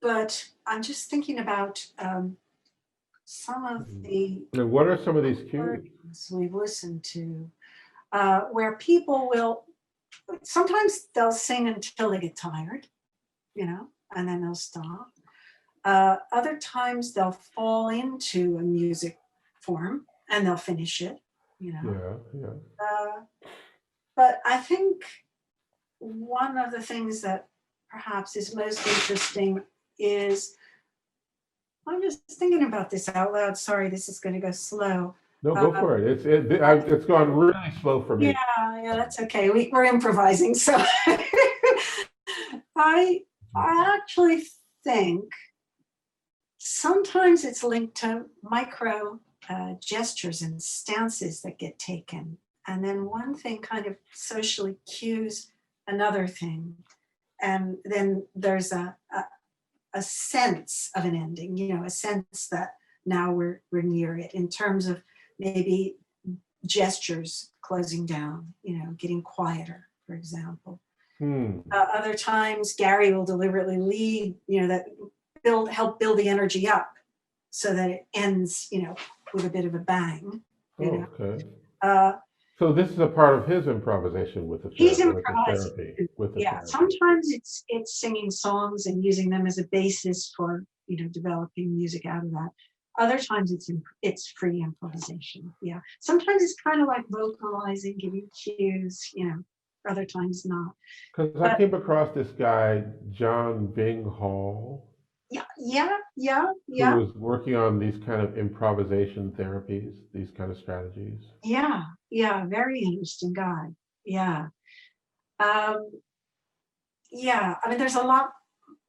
But I'm just thinking about some of the. And what are some of these cues we've listened to, where people will, sometimes they'll sing until they get tired, you know, and then they'll stop. Other times they'll fall into a music form and they'll finish it, you know. But I think one of the things that perhaps is most interesting is, I'm just thinking about this out loud. Sorry, this is going to go slow. No, go for it. It's gone really slow for me. Yeah, that's okay. We're improvising. So I actually think sometimes it's linked to micro gestures and stances that get taken. And then one thing kind of socially cues another thing. And then there's a sense of an ending, you know, a sense that now we're near it in terms of maybe gestures closing down, you know, getting quieter, for example. Other times Gary will deliberately lead, you know, that help build the energy up so that it ends, you know, with a bit of a bang. Okay. So this is a part of his improvisation with the therapy. He's improvising. Sometimes it's singing songs and using them as a basis for, you know, developing music out of that. Other times it's free improvisation. Yeah. Sometimes it's kind of like vocalizing, giving cues, you know. Other times not. Because I came across this guy, John Bing Hall. Yeah. Who was working on these kind of improvisation therapies, these kind of strategies. Yeah, very interesting guy. Yeah. I mean, there's a lot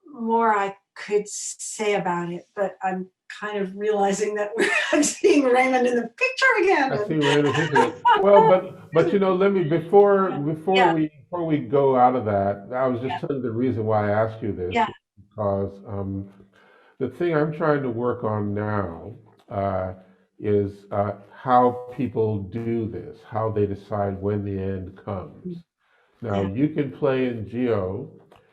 more I could say about it, but I'm kind of realizing that I'm seeing Raymond in the picture again. I see Raymond in the picture. Well, but you know, let me before we go out of that, I was just telling the reason why I asked you this because The thing I'm trying to work on now is how people do this, how they decide when the end comes. Now, Yeah. you can play in Geo,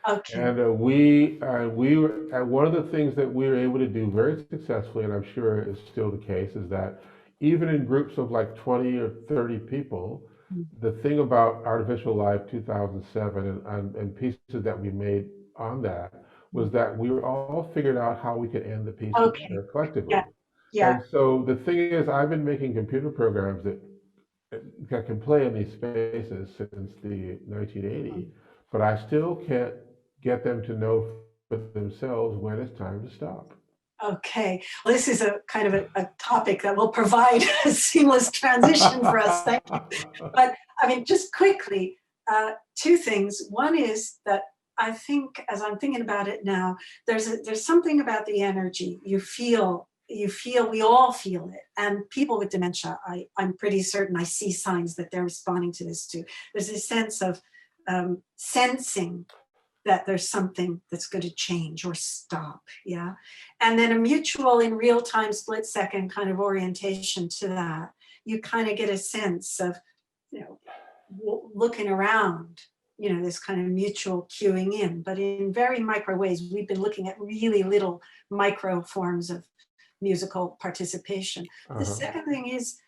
Okay. and we were, one of the things that we were able to do very successfully, and I'm sure is still the case, is that even in groups of like 20 or 30 people, the thing about Artificial Life 2007 and pieces that we made on that was that we were all figured out how we could end the piece Okay. together collectively. Yeah. Yeah. And so the thing is, I've been making computer programs that can play in these spaces since the 1980, but I still can't get them to know for themselves when it's time to stop. Okay. Well, this is a kind of a topic that will provide a seamless transition for us. Thank you. But I mean, just quickly, two things. One is that I think, as I'm thinking about it now, there's something about the energy we all feel it. And people with dementia, I'm pretty certain I see signs that they're responding to this too. There's a sense of sensing that there's something that's going to change or stop. Yeah. And then a mutual in real time, split second kind of orientation to that. You kind of get a sense of, looking around, this kind of mutual cueing in, but in very micro ways. We've been looking at really little micro forms of musical participation. The second thing is,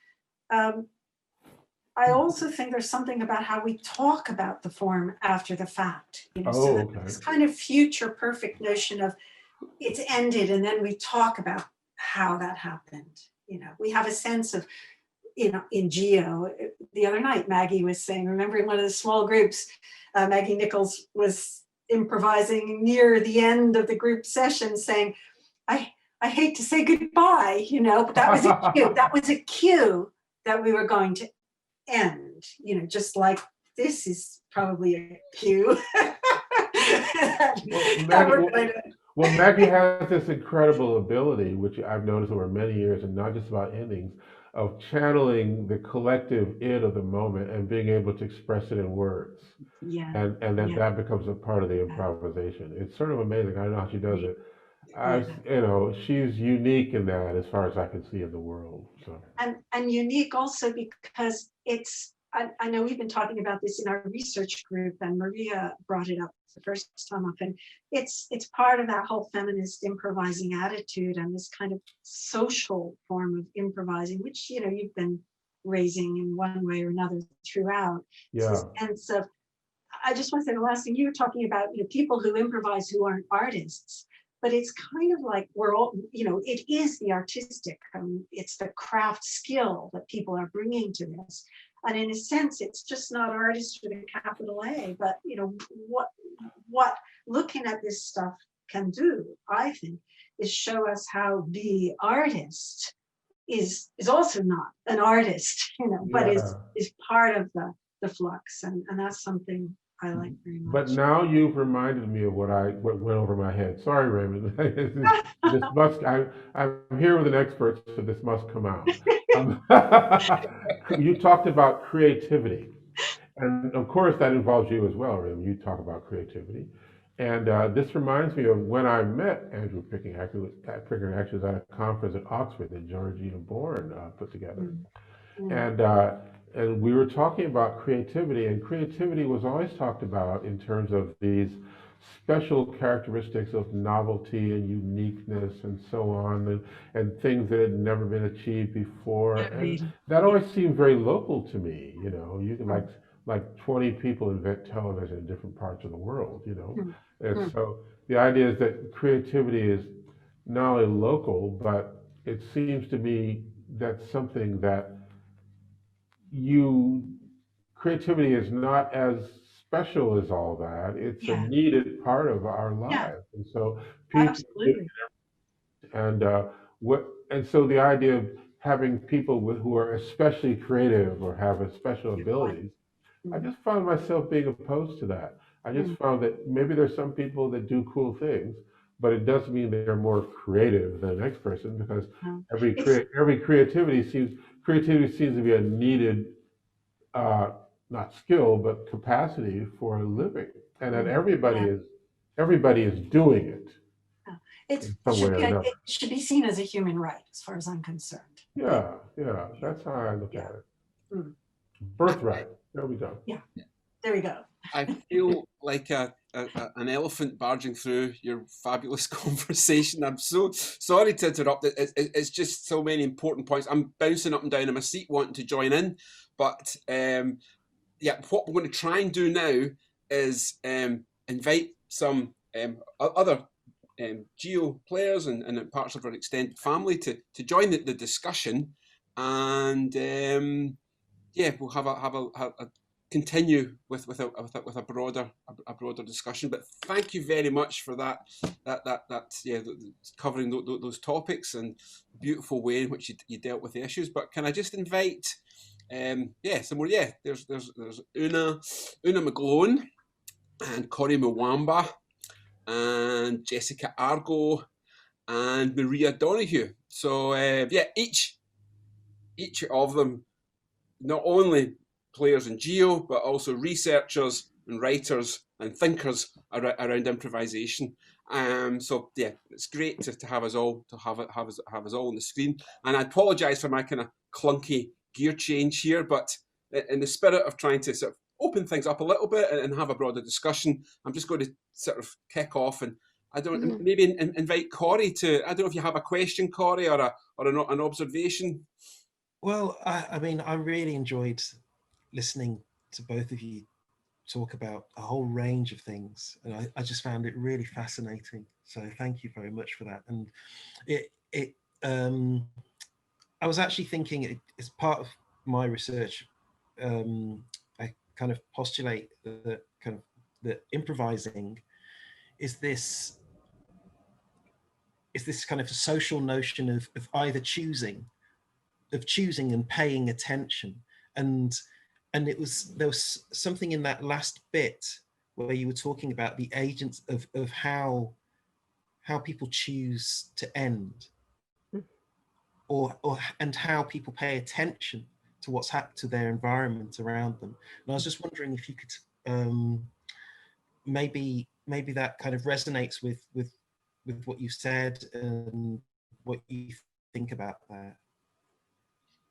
I also think there's something about how we talk about the form after the fact, so that Okay. this kind of future perfect notion of it's ended, and then we talk about how that happened. We have a sense of, in Geo, the other night, Maggie was saying, remember in one of the small groups, Maggie Nichols was improvising near the end of the group session saying, I hate to say goodbye, but that was a cue. That was a cue that we were going to end, just like this is probably a cue. Well, Maggie has this incredible ability, which I've noticed over many years, and not just about endings, of channeling the collective id of the moment and being able to express it in words. Yeah. And then that becomes a part of the improvisation. It's sort of amazing. I don't know how she does it. She's unique in that, as far as I can see in the world. So. And unique also because I know we've been talking about this in our research group, and Maria brought it up the first time up, and it's part of that whole feminist improvising attitude and this kind of social form of improvising, which you've been raising in one way or another throughout. Yeah. And so I just want to say the last thing you were talking about, people who improvise who aren't artists. But it's kind of like we're all, it is the artistic, it's the craft skill that people are bringing to this. And in a sense, it's just not artist with a capital A, but, what looking at this stuff can do, I think, is show us how the artist is also not an artist, but is part of the flux. And that's something I like very much. But now you've reminded me of what went over my head. Sorry, Raymond. I'm here with an expert, so this must come out. You talked about creativity, and of course that involves you as well, Raymond. You talk about creativity, and this reminds me of when I met Andrew Pickering, actually was at a conference at Oxford that Georgina Bourne put together, and we were talking about creativity, and creativity was always talked about in terms of these special characteristics of novelty and uniqueness and so on, and things that had never been achieved before. And that always seemed very local to me. You can like 20 people invent television in different parts of the world, And so the idea is that creativity is not only local, but it seems to me that's something that creativity is not as special as all that. It's a needed part of our lives, and so people. Absolutely. And so the idea of having people who are especially creative or have special abilities, I just found myself being opposed to that. I just found that maybe there's some people that do cool things, but it doesn't mean they're more creative than the next person, because every creativity seems to be a needed not skill but capacity for a living, and that everybody is doing it. It in some should way be, or another. it should be seen as a human right, as far as I'm concerned. Yeah, yeah, that's how I look at it. Mm. Birthright. There we go. Yeah, there we go. I feel like an elephant barging through your fabulous conversation. I'm so sorry to interrupt. It's just so many important points. I'm bouncing up and down in my seat wanting to join in. But yeah, what we're going to try and do now is invite some other Geo players and parts of our extended family to join the discussion. And yeah, we'll have a continue with a broader discussion. But thank you very much for that yeah, covering those topics and beautiful way in which you dealt with the issues. But can I just invite yeah, some more? Yeah, there's Una McGlone and Corey Mwamba and Jessica Argo and Maria Donoghue. So yeah, each of them not only players in Geo, but also researchers and writers and thinkers around improvisation. So yeah, it's great to have us all have us all on the screen. And I apologise for my kind of clunky gear change here, but in the spirit of trying to sort of open things up a little bit and have a broader discussion, I'm just going to sort of kick off and I don't maybe invite Corey to. I don't know if you have a question, Corey, or an observation. Well, I mean, I really enjoyed listening to both of you talk about a whole range of things, and I just found it really fascinating. So thank you very much for that. And I was actually thinking, as part of my research, I kind of postulate that improvising is this kind of social notion of either choosing and paying attention. And there was something in that last bit where you were talking about the agents of how people choose to end, and how people pay attention to what's happened to their environment around them. And I was just wondering if you could maybe that kind of resonates with what you said and what you think about that.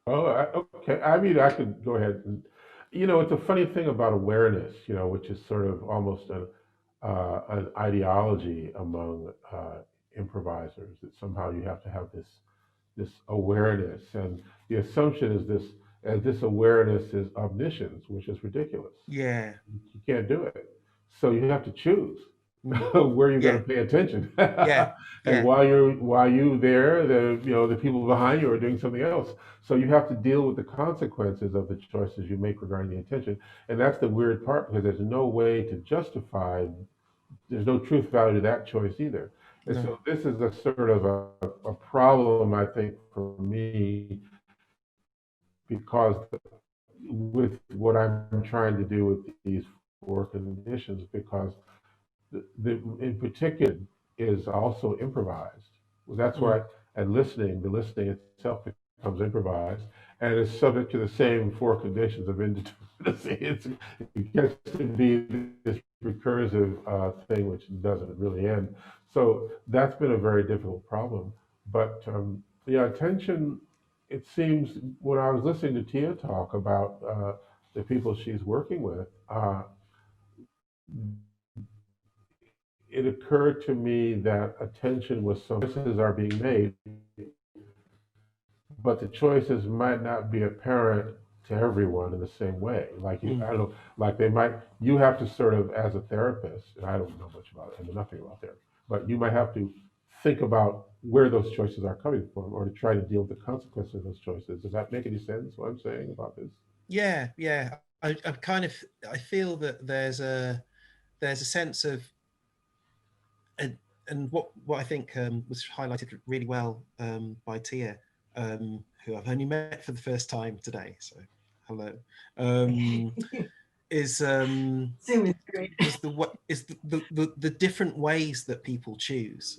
Oh, okay. I mean, I could go ahead and, it's a funny thing about awareness, which is sort of almost an ideology among improvisers, that somehow you have to have this awareness, and the assumption is this awareness is omniscience, which is ridiculous. Yeah, you can't do it, so you have to choose where you're going to pay attention. And while you're there, the people behind you are doing something else. So you have to deal with the consequences of the choices you make regarding the attention. And that's the weird part, because there's no way to justify, there's no truth value to that choice either. And so this is a sort of a problem, I think, for me, because with what I'm trying to do with these four conditions, because the in particular is also improvised. Well, that's why, and the listening itself becomes improvised, and is subject to the same four conditions of indeterminacy. It gets to be this recursive thing which doesn't really end. So that's been a very difficult problem. But yeah, attention, it seems, when I was listening to Tia talk about the people she's working with, it occurred to me that attention was some choices are being made, but the choices might not be apparent to everyone in the same way. Like I don't know, like you have to sort of, as a therapist, and I don't know much about it, I know nothing about therapy, but you might have to think about where those choices are coming from, or to try to deal with the consequences of those choices. Does that make any sense, what I'm saying about this? Yeah. I feel that there's a sense of, and what I think was highlighted really well by Tia, who I've only met for the first time today, so hello, is Zoom is great. is the different ways that people choose.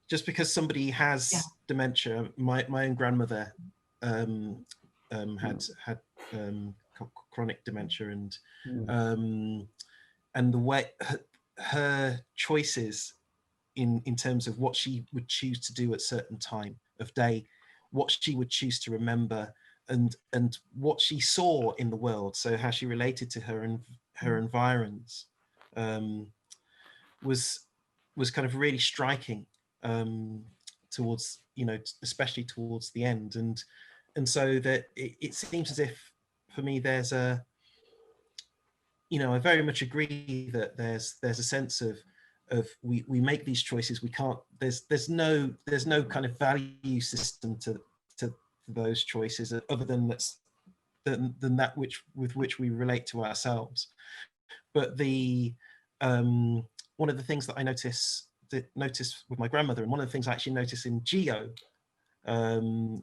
Just because somebody has dementia, my own grandmother had chronic dementia, and the way her choices in terms of what she would choose to do at certain time of day, what she would choose to remember, and what she saw in the world. So how she related to her environs was kind of really striking towards, especially towards the end. And so that it seems as if, for me, there's I very much agree that there's a sense of we make these choices. We can't. There's no kind of value system to those choices other than that with which we relate to ourselves. But the one of the things that I notice with my grandmother, and one of the things I actually notice in Geo, in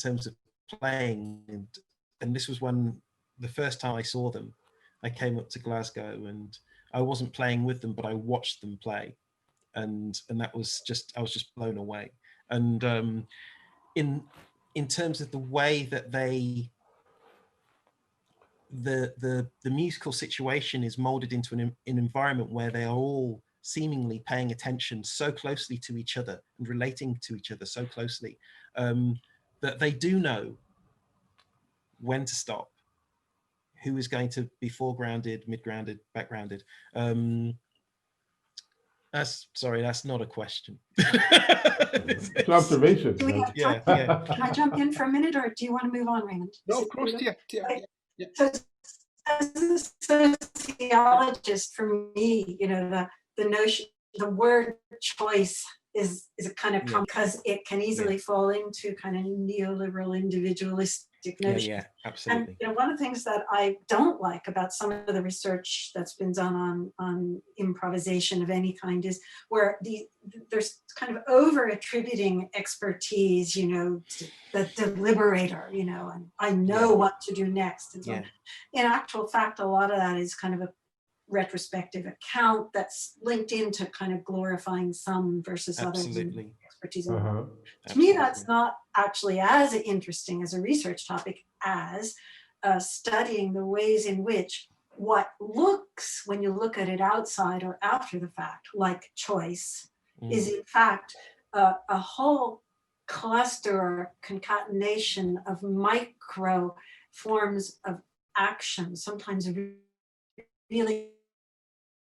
terms of playing, and this was when the first time I saw them, I came up to Glasgow and I wasn't playing with them, but I watched them play, and that was I was just blown away. And in terms of the way that the musical situation is molded into an environment where they are all seemingly paying attention so closely to each other and relating to each other so closely, that they do know when to stop, who is going to be foregrounded, mid-grounded, backgrounded. That's not a question. It's an observation. Do we have time? Yeah. Can I jump in for a minute, or do you want to move on, Raymond? No, of course, Tia. Yeah. So, as a sociologist, for me, the notion, the word choice is a kind of because it can easily fall into kind of neoliberal individualistic notion. Yeah, absolutely. And one of the things that I don't like about some of the research that's been done on improvisation of any kind is where there's kind of over attributing expertise, to the deliberator, and I know what to do next. And so in actual fact, a lot of that is kind of a retrospective account that's linked into kind of glorifying some versus others. Expertise. To me, that's not actually as interesting as a research topic as studying the ways in which what looks, when you look at it outside or after the fact, like choice, is in fact a whole cluster or concatenation of micro forms of action, sometimes really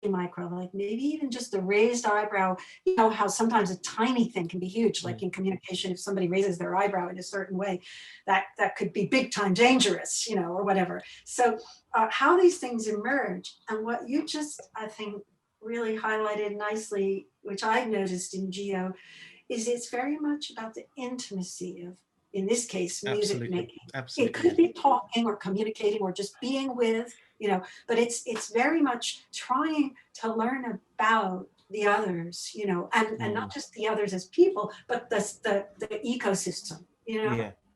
micro, like maybe even just a raised eyebrow. How sometimes a tiny thing can be huge, like in communication, if somebody raises their eyebrow in a certain way, that could be big time dangerous, or whatever. So how these things emerge, and what you just, I think, really highlighted nicely, which I noticed in Geo, is it's very much about the intimacy of, in this case, music making. It could be talking or communicating or just being with, but it's very much trying to learn about the others, and not just the others as people, but the ecosystem,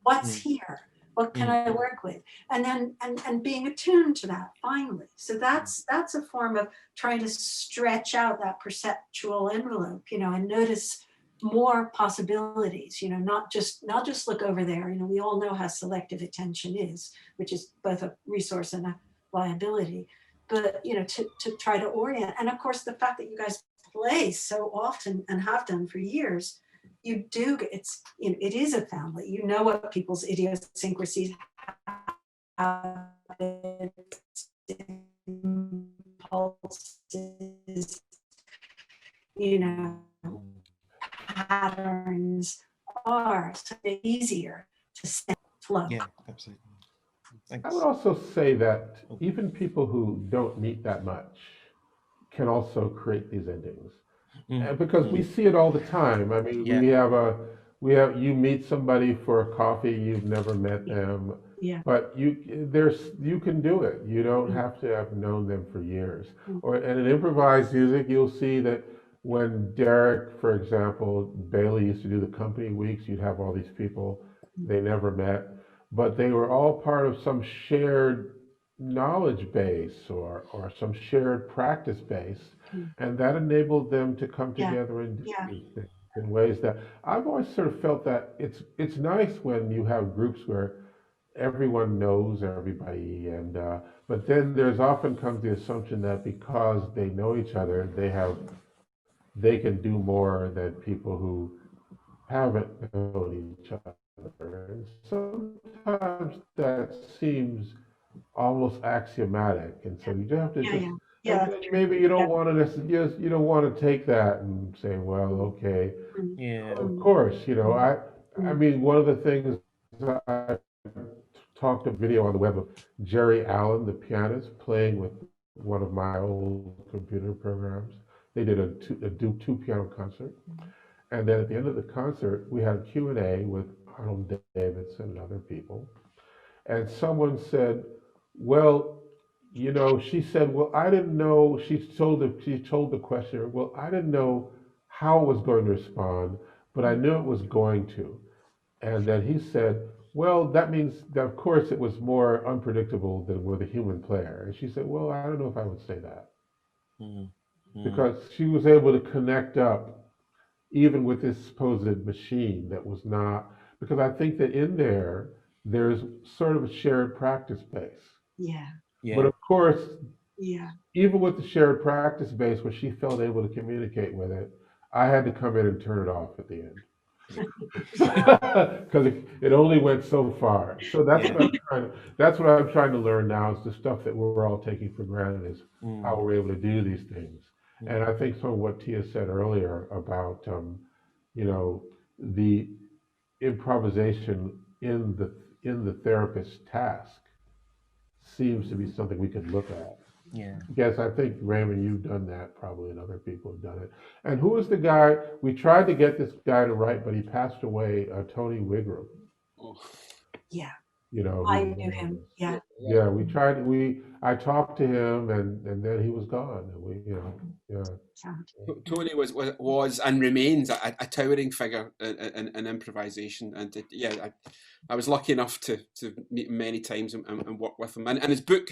what's here, what can I work with, and then and being attuned to that finally. So that's a form of trying to stretch out that perceptual envelope, and notice more possibilities, not just look over there. We all know how selective attention is, which is both a resource and a liability, but to try to orient. And of course, the fact that you guys play so often and have done for years, it is a family. What people's idiosyncrasies, habits, impulses, patterns are, so it's easier to flow. Yeah, absolutely. Thanks. I would also say that even people who don't meet that much can also create these endings, because we see it all the time. I mean, you meet somebody for a coffee, you've never met them, but you can do it. You don't have to have known them for years. And in improvised music, you'll see that when Derek, for example, Bailey used to do the company weeks, you'd have all these people they never met, but they were all part of some shared knowledge base or some shared practice base, and that enabled them to come together and do these things in ways that I've always sort of felt that it's nice when you have groups where everyone knows everybody, and but then there's often comes the assumption that because they know each other, they have they can do more than people who haven't known each other. And sometimes that seems almost axiomatic, and so you have to Yeah, just, yeah, yeah. and That's then true. maybe you Yeah. don't want to just you don't want to take that and say, well, okay, Mm, Yeah. of mm, course, I mm. mean, one of the things I talked a video on the web of Jerry Allen, the pianist, playing with one of my old computer programs. They did a two piano concert, and then at the end of the concert, we had a Q&A with Arnold Davidson and other people. And someone said, well, she said, well, I didn't know, she told the questioner, well, I didn't know how it was going to respond, but I knew it was going to. And then he said, well, that means that of course it was more unpredictable than with a human player. And she said, well, I don't know if I would say that, Mm, mm, because she was able to connect up even with this supposed machine that was not, because I think that in there's sort of a shared practice base. Yeah, But yeah. of course, yeah. even with the shared practice base, when she felt able to communicate with it, I had to come in and turn it off at the end. Because it only went so far. So Yeah. that's what I'm trying to learn now, is the stuff that we're all taking for granted, is how Mm, we're able to do these things. And mm, I think some of what Tia said earlier about, you know, the improvisation in the therapist's task seems to be something we could look at. yeah. Yes, I think, Raymond, you've done that probably, and other people have done it. And who was the guy? We tried to get this guy to write, but he passed away, Tony Wigram, Oh, Yeah, who's I one knew of him. us. Yeah, Yeah, I talked to him, and then he was gone. And yeah. yeah. Tony was and remains a towering figure in improvisation, and I was lucky enough to meet him many times and work with him. And his book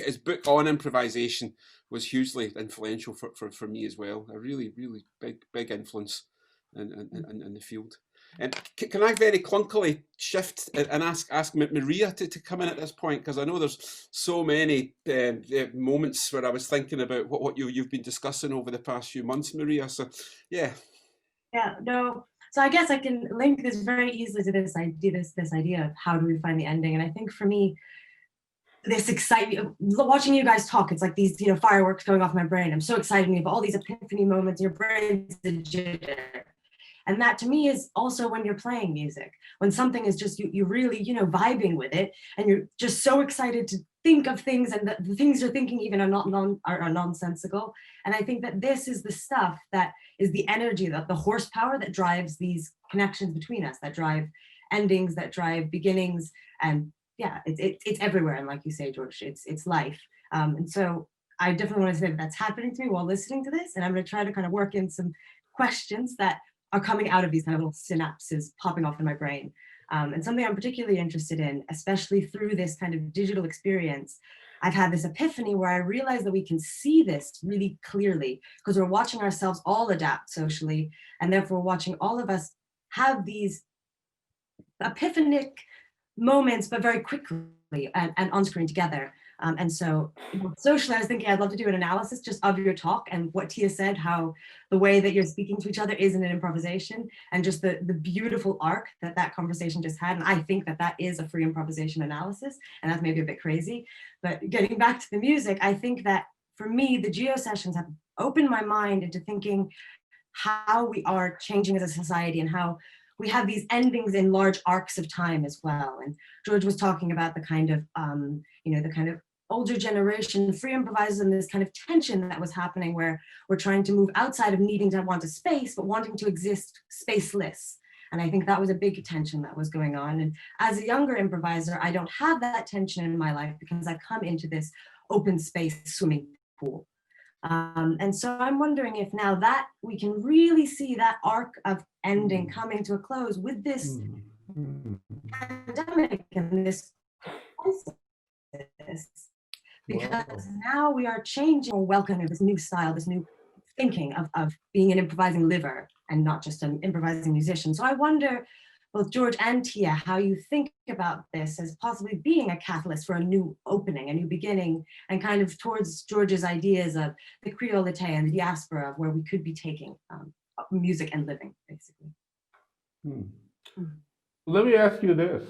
on improvisation was hugely influential for me as well. A really big influence in the field. And can I very clunkily shift and ask Maria to come in at this point, because I know there's so many moments where I was thinking about what you've been discussing over the past few months, Maria. So yeah. Yeah, no. So I guess I can link this very easily to this idea of how do we find the ending. And I think for me, this excitement, watching you guys talk, it's like these, fireworks going off in my brain. I'm so excited. You have all these epiphany moments, your brain's a jitter. And that to me is also when you're playing music, when something is just, you really, vibing with it, and you're just so excited to think of things, and the things you're thinking even are nonsensical. And I think that this is the stuff that is the energy, the horsepower that drives these connections between us, that drive endings, that drive beginnings. And yeah, it's everywhere. And like you say, George, it's life. And so I definitely want to say that that's happening to me while listening to this. And I'm going to try to kind of work in some questions that are coming out of these kind of little synapses popping off in my brain. And something I'm particularly interested in, especially through this kind of digital experience, I've had this epiphany where I realized that we can see this really clearly because we're watching ourselves all adapt socially, and therefore watching all of us have these epiphanic moments, but very quickly and on screen together. And so socially, I was thinking I'd love to do an analysis just of your talk and what Tia said, how the way that you're speaking to each other is in an improvisation, and just the beautiful arc that conversation just had. And I think that is a free improvisation analysis, and that's maybe a bit crazy. But getting back to the music, I think that for me, the Geo sessions have opened my mind into thinking how we are changing as a society, and how we have these endings in large arcs of time as well. And George was talking about the kind of, the kind of older generation free improvisers, and this kind of tension that was happening where we're trying to move outside of needing to want a space, but wanting to exist spaceless. And I think that was a big tension that was going on. And as a younger improviser, I don't have that tension in my life because I come into this open space swimming pool. And so I'm wondering if now that we can really see that arc of ending coming to a close with this pandemic and this crisis, because now we are changing or welcoming this new style, this new thinking of being an improvising liver and not just an improvising musician. So I wonder, both George and Tia, how you think about this as possibly being a catalyst for a new opening, a new beginning, and kind of towards George's ideas of the Creolite and the diaspora, of where we could be taking music and living, basically. Let me ask you this.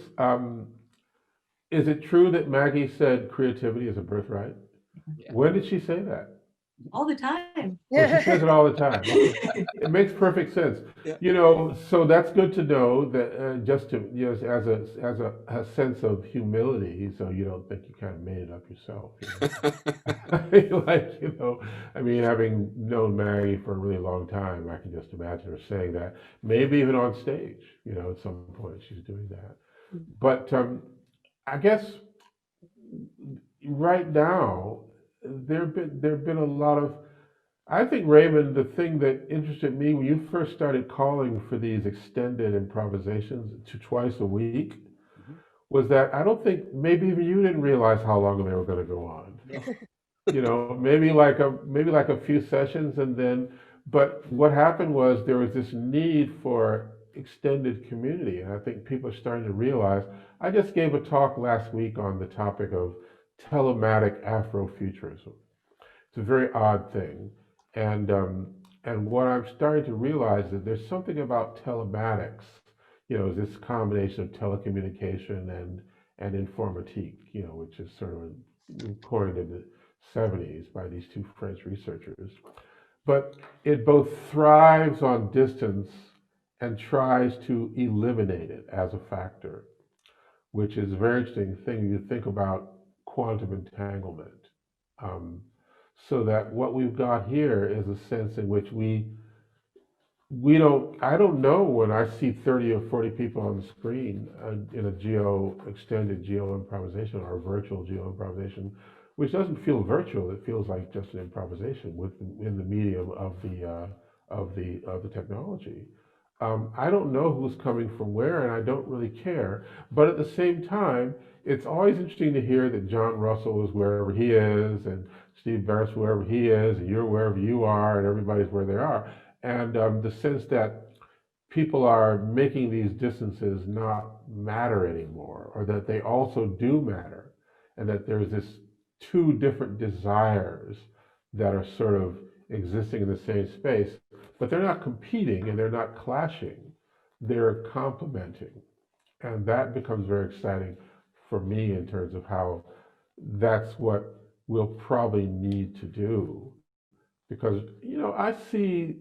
Is it true that Maggie said creativity is a birthright? Yeah. When did she say that? All the time. Well, she says it all the time. Okay. It makes perfect sense. Yeah. You know, so that's good to know that just to, you know, as a sense of humility, so you don't think you kind of made it up yourself. You know? Like, you know, I mean, having known Maggie for a really long time, I can just imagine her saying that, maybe even on stage, you know, at some point she's doing that. But I guess right now, there've been a lot of, I think, Raymond, the thing that interested me when you first started calling for these extended improvisations to twice a week was that I don't think, maybe even you didn't realize how long they were going to go on. No. You know, maybe like a few sessions, and then, but what happened was there was this need for extended community, and I think people are starting to realize. I just gave a talk last week on the topic of telematic Afrofuturism. It's a very odd thing, and what I'm starting to realize is there's something about telematics, you know, this combination of telecommunication and informatique, you know, which is sort of coined in the 70s by these two French researchers. But it both thrives on distance and tries to eliminate it as a factor, which is a very interesting thing. You think about quantum entanglement. So that what we've got here is a sense in which I don't know when I see 30 or 40 people on the screen in a extended geo improvisation or a virtual geo improvisation, which doesn't feel virtual. It feels like just an improvisation in the medium of the technology. I don't know who's coming from where, and I don't really care. But at the same time, it's always interesting to hear that John Russell is wherever he is, and Steve Barrett's wherever he is, and you're wherever you are, and everybody's where they are. And the sense that people are making these distances not matter anymore, or that they also do matter, and that there's this two different desires that are sort of existing in the same space, but they're not competing and they're not clashing, they're complementing. And that becomes very exciting for me in terms of how that's what we'll probably need to do. Because, you know, I see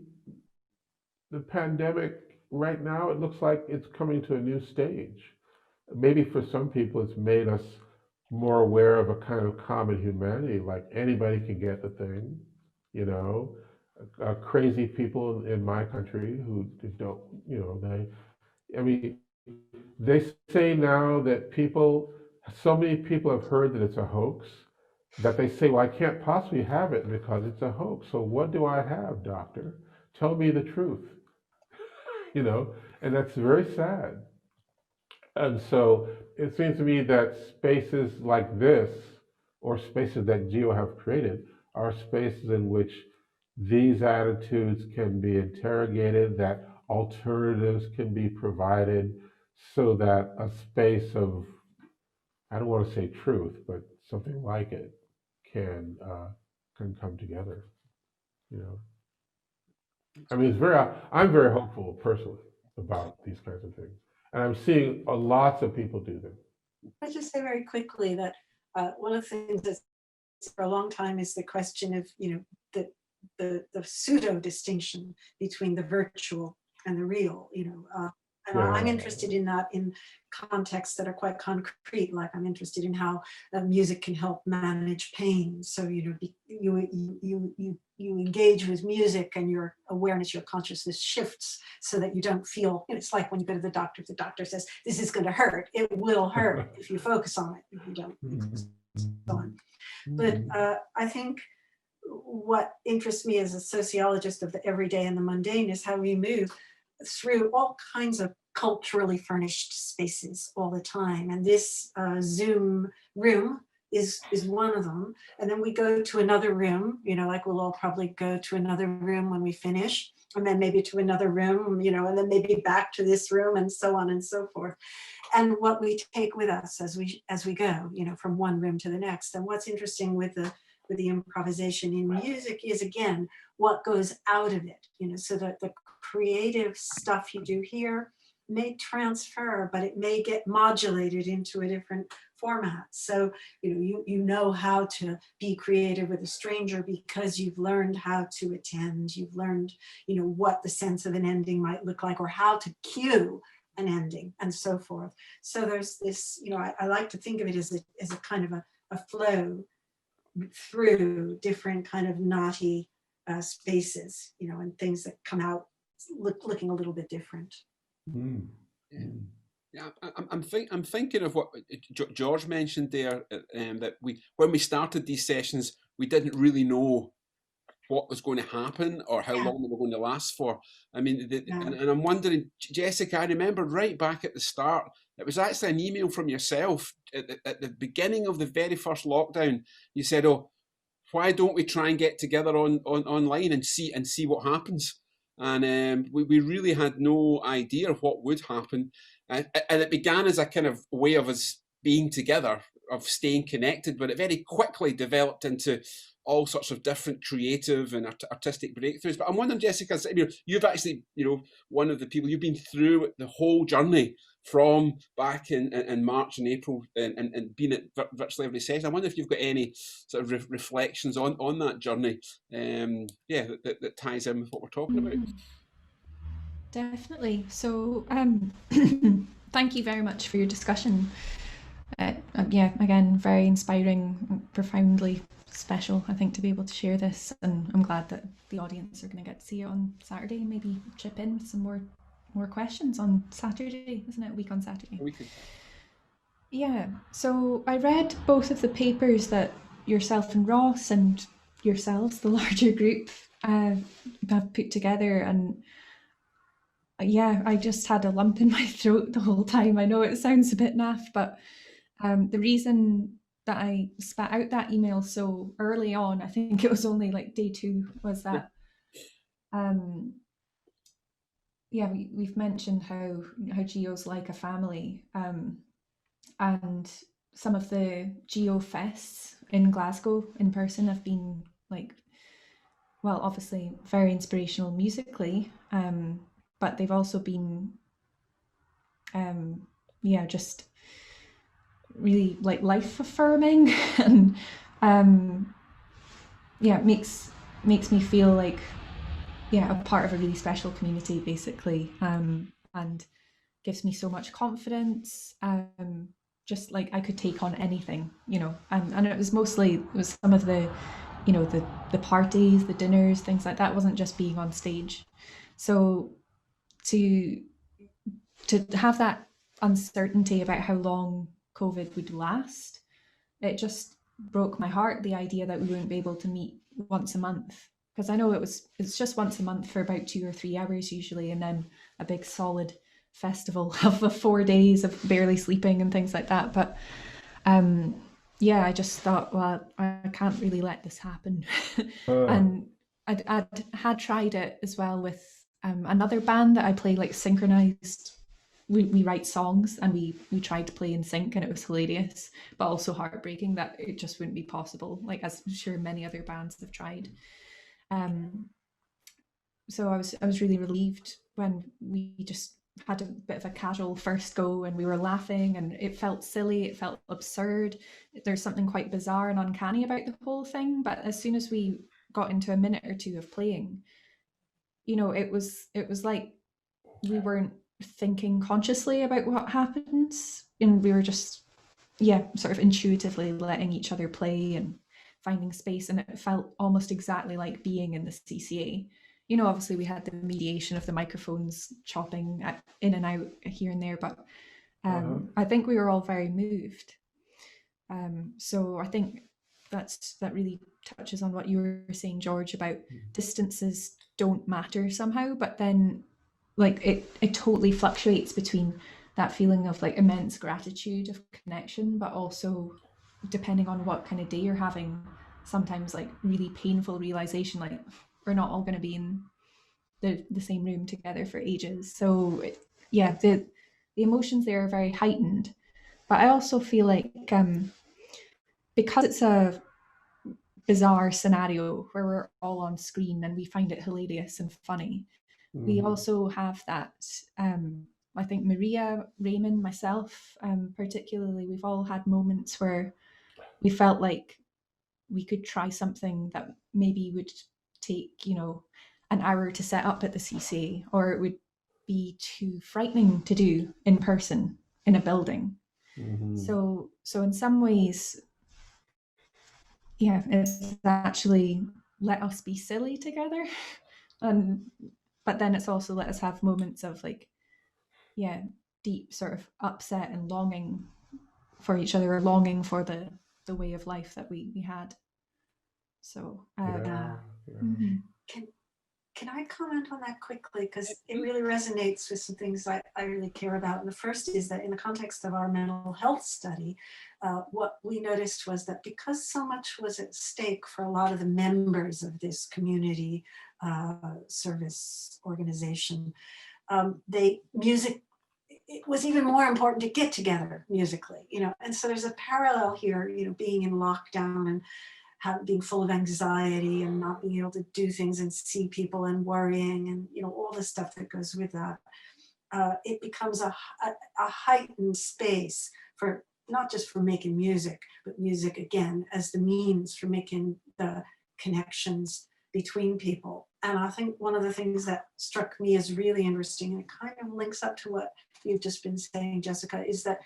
the pandemic right now, it looks like it's coming to a new stage. Maybe for some people, it's made us more aware of a kind of common humanity, like anybody can get the thing, you know. Crazy people in my country who don't, you know, they say now that so many people have heard that it's a hoax, that they say, well, I can't possibly have it because it's a hoax. So what do I have, doctor? Tell me the truth, you know, and that's very sad. And so it seems to me that spaces like this, or spaces that Geo have created, are spaces in which these attitudes can be interrogated, that alternatives can be provided, so that a space of, I don't want to say truth, but something like it can come together. You know, I mean, I'm very hopeful personally about these kinds of things, and I'm seeing lots of people do them. I'll just say very quickly that one of the things that for a long time is the question of, you know, the pseudo distinction between the virtual and the real, you know. And I'm interested in that in contexts that are quite concrete. Like I'm interested in how music can help manage pain. So, you know, you engage with music and your awareness, your consciousness shifts so that you don't feel, it's like when you go to the doctor, if the doctor says, this is going to hurt, it will hurt if you focus on it, if you don't focus on it. But I think what interests me as a sociologist of the everyday and the mundane is how we move through all kinds of culturally furnished spaces all the time. And this Zoom room is one of them. And then we go to another room, you know, like we'll all probably go to another room when we finish, and then maybe to another room, you know, and then maybe back to this room, and so on and so forth. And what we take with us as we go, you know, from one room to the next. And what's interesting with the improvisation in music is, again, what goes out of it, you know, so that the creative stuff you do here may transfer, but it may get modulated into a different format. So, you know how to be creative with a stranger because you've learned how to attend, you've learned, what the sense of an ending might look like, or how to cue an ending, and so forth. So there's this, I like to think of it as a kind of a flow through different kind of knotty spaces, and things that come out looking a little bit different. Mm. Yeah, I'm thinking of what George mentioned there, that when we started these sessions, we didn't really know what was going to happen or how long they were going to last for. I mean, and I'm wondering, Jessica, I remember right back at the start, it was actually an email from yourself at the beginning of the very first lockdown. You said, "Oh, why don't we try and get together online and see what happens?" And we really had no idea what would happen. And it began as a kind of way of us being together, of staying connected, but it very quickly developed into all sorts of different creative and artistic breakthroughs. But I'm wondering, Jessica, you've actually, one of the people, you've been through the whole journey from back in March and April and been at virtually every session. I wonder if you've got any sort of reflections on that journey, that ties in with what we're talking about. Definitely. So thank you very much for your discussion. Again, very inspiring, profoundly special, I think, to be able to share this, and I'm glad that the audience are going to get to see it on Saturday and maybe chip in with some more questions on Saturday, isn't it? A week on Saturday. Yeah, so I read both of the papers that yourself and Ross and yourselves, the larger group, have put together, and I just had a lump in my throat the whole time. I know it sounds a bit naff, but the reason that I spat out that email so early on, I think it was only like day 2, was that we've mentioned how Geo's like a family, and some of the GIOFests in Glasgow in person have been obviously very inspirational musically, but they've also been just really life affirming and it makes me feel like a part of a really special community, basically, and gives me so much confidence, just like I could take on anything, and it was some of the the parties, the dinners, things like that. It wasn't just being on stage. So to have that uncertainty about how long COVID would last, it just broke my heart, the idea that we wouldn't be able to meet once a month, because I know it's just once a month for about 2 or 3 hours usually, and then a big solid festival of 4 days of barely sleeping and things like that. But I just thought, well, I can't really let this happen. And I'd had tried it as well with another band that I play, synchronized. We write songs and we tried to play in sync, and it was hilarious, but also heartbreaking that it just wouldn't be possible, as I'm sure many other bands have tried. So I was really relieved when we just had a bit of a casual first go, and we were laughing, and it felt silly, it felt absurd. There's something quite bizarre and uncanny about the whole thing, but as soon as we got into a minute or two of playing, it was like we weren't thinking consciously about what happens, and we were just sort of intuitively letting each other play and finding space, and it felt almost exactly like being in the CCA. Obviously we had the mediation of the microphones chopping in and out here and there, but I think we were all very moved. So I think that really touches on what you were saying, George, about distances don't matter somehow, but then it totally fluctuates between that feeling of immense gratitude of connection, but also, depending on what kind of day you're having, sometimes really painful realization, we're not all going to be in the same room together for ages. So the emotions there are very heightened, but I also feel like because it's a bizarre scenario where we're all on screen and we find it hilarious and funny, we also have that, I think Maria, Raymond, myself, particularly, we've all had moments where we felt like we could try something that maybe would take, an hour to set up at the CC, or it would be too frightening to do in person in a building. So in some ways, yeah, it's actually let us be silly together. But then it's also let us have moments of like, yeah, deep sort of upset and longing for each other, or longing for the way of life that we had. So Can I comment on that quickly? Because it really resonates with some things I really care about. And the first is that in the context of our mental health study, what we noticed was that because so much was at stake for a lot of the members of this community service organization, music, it was even more important to get together musically, and so there's a parallel here, being in lockdown and being full of anxiety and not being able to do things and see people and worrying and all the stuff that goes with that. It becomes a heightened space for not just for making music, but music again as the means for making the connections between people. And I think one of the things that struck me as really interesting, and it kind of links up to what you've just been saying, Jessica, is that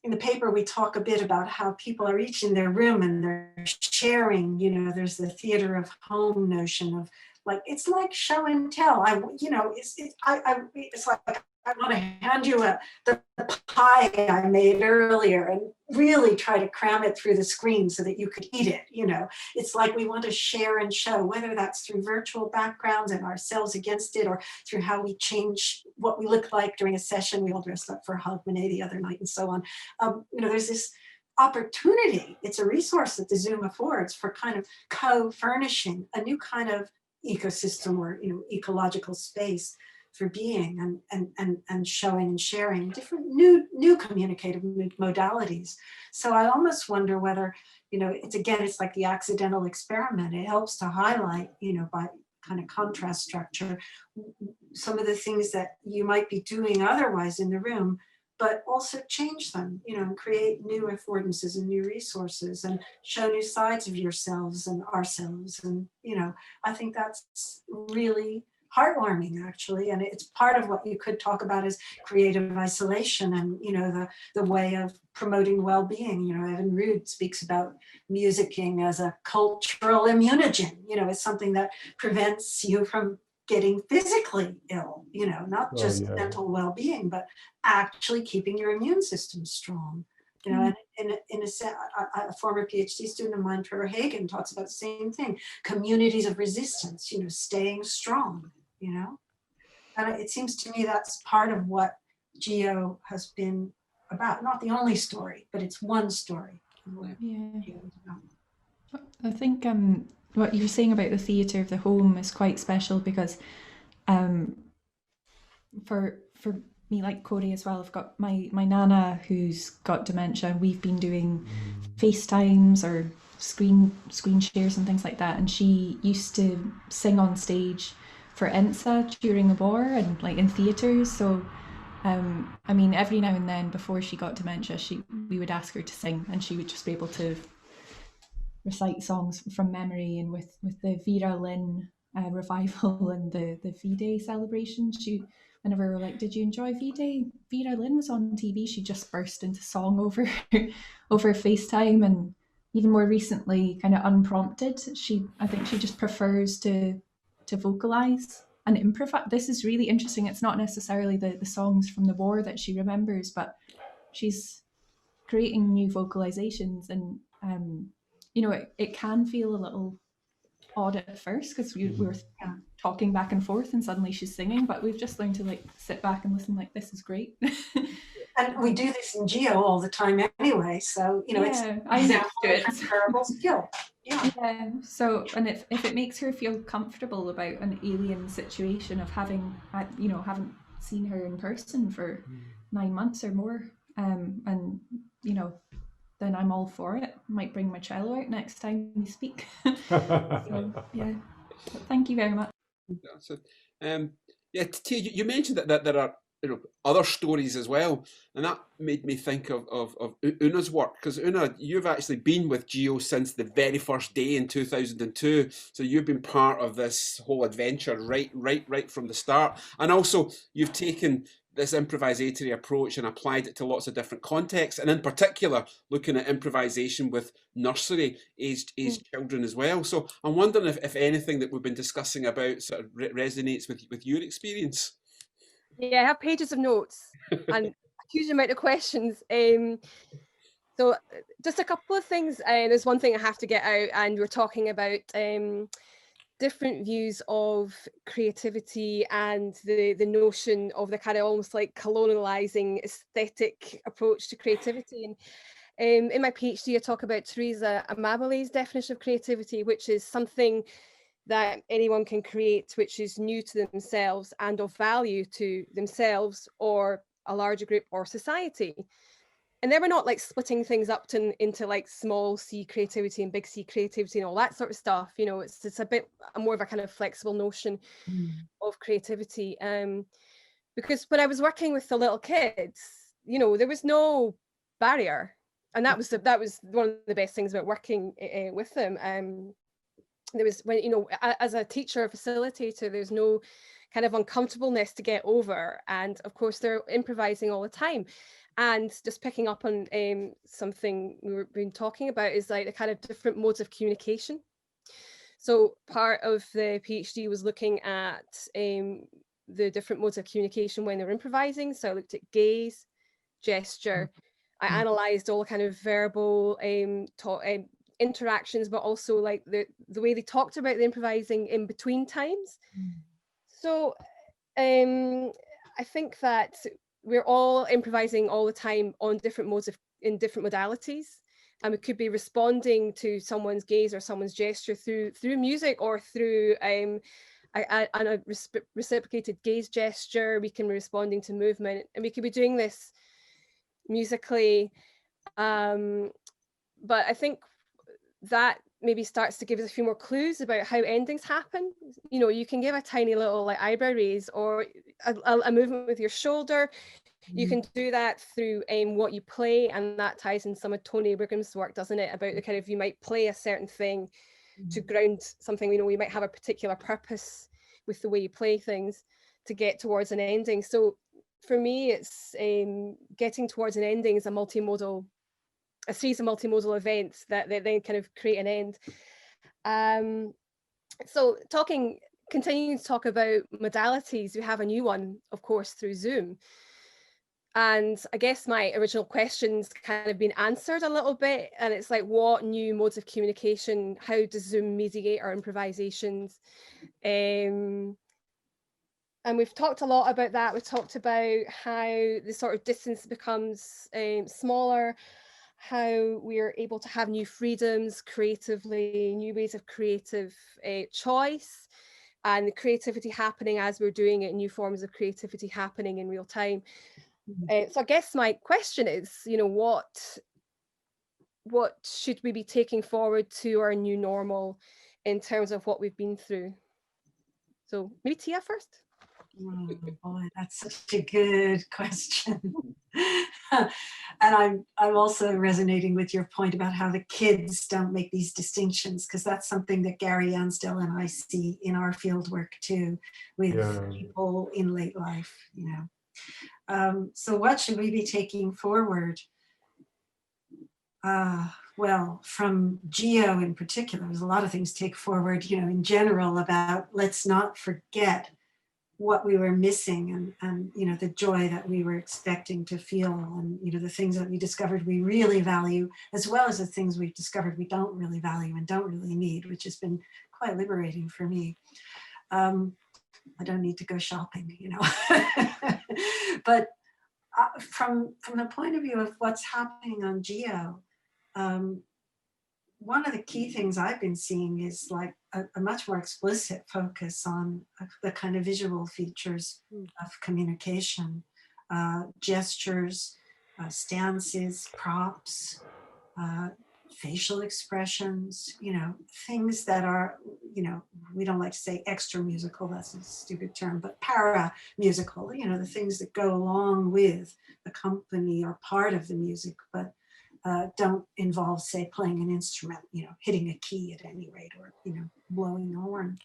in the paper, we talk a bit about how people are each in their room and they're sharing, there's the theater of home notion of like, it's like show and tell. It's like, I want to hand you the pie I made earlier and really try to cram it through the screen so that you could eat it. It's like we want to share and show, whether that's through virtual backgrounds and ourselves against it, or through how we change what we look like during a session. We all dressed up for Hogmanay the other night and so on. There's this opportunity. It's a resource that the Zoom affords for kind of co-furnishing a new kind of ecosystem or ecological space for being and showing and sharing different new communicative modalities. So I almost wonder whether, it's like the accidental experiment. It helps to highlight, by kind of contrast structure, some of the things that you might be doing otherwise in the room, but also change them, and create new affordances and new resources and show new sides of yourselves and ourselves. And, I think that's really heartwarming, actually, and it's part of what you could talk about as creative isolation and the way of promoting well-being. Evan Rood speaks about musicking as a cultural immunogen. It's something that prevents you from getting physically ill, not just mental well-being, but actually keeping your immune system strong. And a former PhD student of mine, Trevor Hagen, talks about the same thing: communities of resistance, staying strong. And it seems to me that's part of what Geo has been about. Not the only story, but it's one story. I think what you were saying about the theatre of the home is quite special because for me, like Corey as well, I've got my nana who's got dementia. We've been doing FaceTimes or screen shares and things like that, and she used to sing on stage for INSA during the war and like in theatres. So every now and then before she got dementia, we would ask her to sing and she would just be able to recite songs from memory. And with the Vera Lynn revival and the V-Day celebration, whenever we were like, did you enjoy V-Day? Vera Lynn was on TV, she just burst into song over FaceTime. And even more recently, kind of unprompted, I think she just prefers to vocalize and improvise. This is really interesting. It's not necessarily the songs from the war that she remembers, but she's creating new vocalizations. And it can feel a little odd at first because we were talking back and forth and suddenly she's singing, but we've just learned to like sit back and listen, like, this is great. And we do this in Geo all the time anyway, so it's a transferable skill. Yeah. So, and if it makes her feel comfortable about an alien situation of haven't seen her in person for 9 months or more, and then I'm all for it. Might bring my cello out next time we speak. So, yeah. But thank you very much. Yeah, Tia, you mentioned that there are other stories as well, and that made me think of Una's work, because Una, you've actually been with GIO since the very first day in 2002, so you've been part of this whole adventure right from the start, and also you've taken this improvisatory approach and applied it to lots of different contexts, and in particular looking at improvisation with nursery aged children as well. So I'm wondering if anything that we've been discussing about sort of resonates with your experience. Yeah, I have pages of notes and a huge amount of questions. So just a couple of things. There's one thing I have to get out, and we're talking about different views of creativity and the notion of the kind of almost like colonializing aesthetic approach to creativity. And in my PhD, I talk about Teresa Amabile's definition of creativity, which is something that anyone can create, which is new to themselves and of value to themselves or a larger group or society. And then we're not like splitting things up into like small c creativity and big C creativity and all that sort of stuff. You know, it's a bit more of a kind of flexible notion of creativity. Because when I was working with the little kids, you know, there was no barrier, and that was one of the best things about working with them. There was, when, you know, as a teacher or facilitator, there's no kind of uncomfortableness to get over, and of course they're improvising all the time. And just picking up on something we've been talking about is like the kind of different modes of communication. So part of the PhD was looking at the different modes of communication when they're improvising. So I looked at gaze, gesture. I analysed all the kind of verbal interactions, but also like the way they talked about the improvising in between times. So I think that we're all improvising all the time on different modes in different modalities, and we could be responding to someone's gaze or someone's gesture through music, or through a reciprocated gaze gesture. We can be responding to movement, and we could be doing this musically. But I think that maybe starts to give us a few more clues about how endings happen. You know, you can give a tiny little like eyebrow raise or a movement with your shoulder. You can do that through what you play, and that ties in some of Tony Abragham's work, doesn't it? About the kind of, you might play a certain thing to ground something. You know, you might have a particular purpose with the way you play things to get towards an ending. So for me, it's getting towards an ending is a series of multimodal events that then kind of create an end. So continuing to talk about modalities, we have a new one, of course, through Zoom. And I guess my original questions kind of been answered a little bit. And it's like, what new modes of communication, how does Zoom mediate our improvisations? And we've talked a lot about that. We've talked about how the sort of distance becomes smaller, how we're able to have new freedoms creatively, new ways of creative choice, and the creativity happening as we're doing it, new forms of creativity happening in real time. So I guess my question is, you know, what should we be taking forward to our new normal in terms of what we've been through? So maybe Tia first. Oh boy, that's such a good question. And I'm also resonating with your point about how the kids don't make these distinctions, because that's something that Gary Ansdell and I see in our field work too, with people in late life, you know. So what should we be taking forward? Well, from GIO in particular, there's a lot of things to take forward, you know, in general, about let's not forget what we were missing, and you know, the joy that we were expecting to feel, and you know, the things that we discovered we really value, as well as the things we've discovered we don't really value and don't really need, which has been quite liberating for me. I don't need to go shopping, you know. But from the point of view of what's happening on GIO, one of the key things I've been seeing is like a much more explicit focus on the kind of visual features of communication, gestures, stances, props, facial expressions, things that are, we don't like to say extra musical, that's a stupid term, but para musical, the things that go along with the company are part of the music, but don't involve, say, playing an instrument, hitting a key at any rate, or, blowing a horn.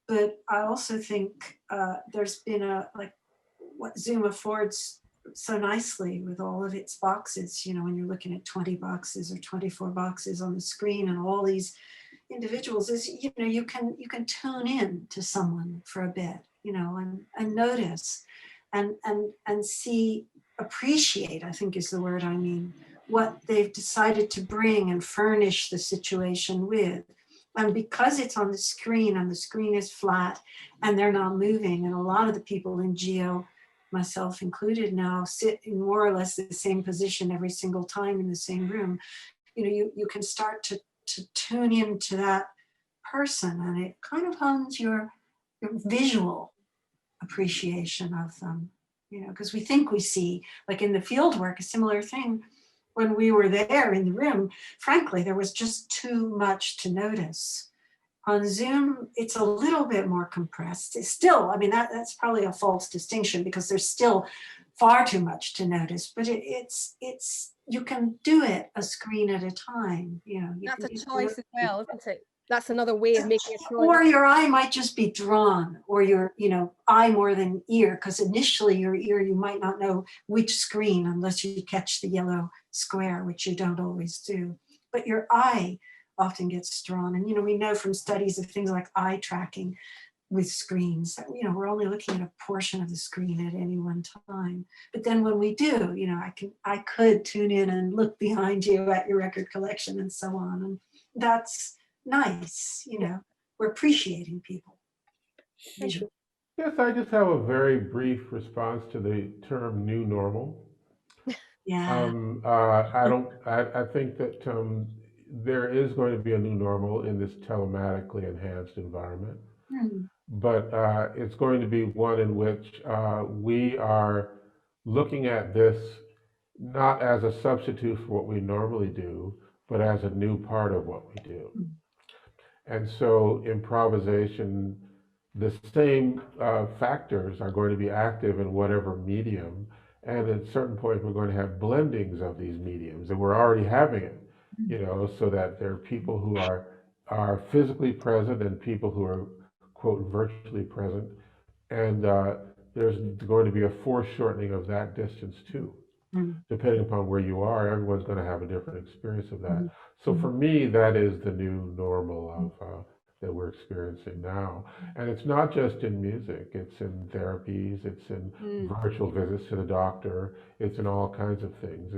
But I also think there's been what Zoom affords so nicely with all of its boxes, when you're looking at 20 boxes or 24 boxes on the screen and all these individuals, is, you can tune in to someone for a bit, and notice and see, appreciate, I think is the word I mean, what they've decided to bring and furnish the situation with. And because it's on the screen and the screen is flat and they're not moving, and a lot of the people in Geo, myself included now, sit in more or less the same position every single time in the same room, you can start to tune into that person, and it kind of hones your visual appreciation of them, because we think we see, like in the field work, a similar thing. When we were there in the room, frankly, there was just too much to notice. On Zoom, it's a little bit more compressed. It's still, that's probably a false distinction, because there's still far too much to notice, but it's you can do it a screen at a time. That's a choice as well, isn't it? That's another way of making a choice. Or your eye might just be drawn, or your eye more than ear, because initially your ear, you might not know which screen unless you catch the yellow square, which you don't always do. But your eye often gets drawn. And we know from studies of things like eye tracking with screens that we're only looking at a portion of the screen at any one time. But then when we do, I could tune in and look behind you at your record collection and so on. And that's nice, we're appreciating people. Yes, I just have a very brief response to the term new normal. Yeah. I think that there is going to be a new normal in this telematically enhanced environment, but it's going to be one in which we are looking at this not as a substitute for what we normally do, but as a new part of what we do. And so improvisation, the same factors are going to be active in whatever medium. And at a certain point, we're going to have blendings of these mediums, and we're already having it, so that there are people who are physically present and people who are, quote, virtually present. And there's going to be a foreshortening of that distance too. Depending upon where you are, everyone's going to have a different experience of that. So for me, that is the new normal of that we're experiencing now. And it's not just in music, it's in therapies, it's in virtual visits to the doctor, it's in all kinds of things.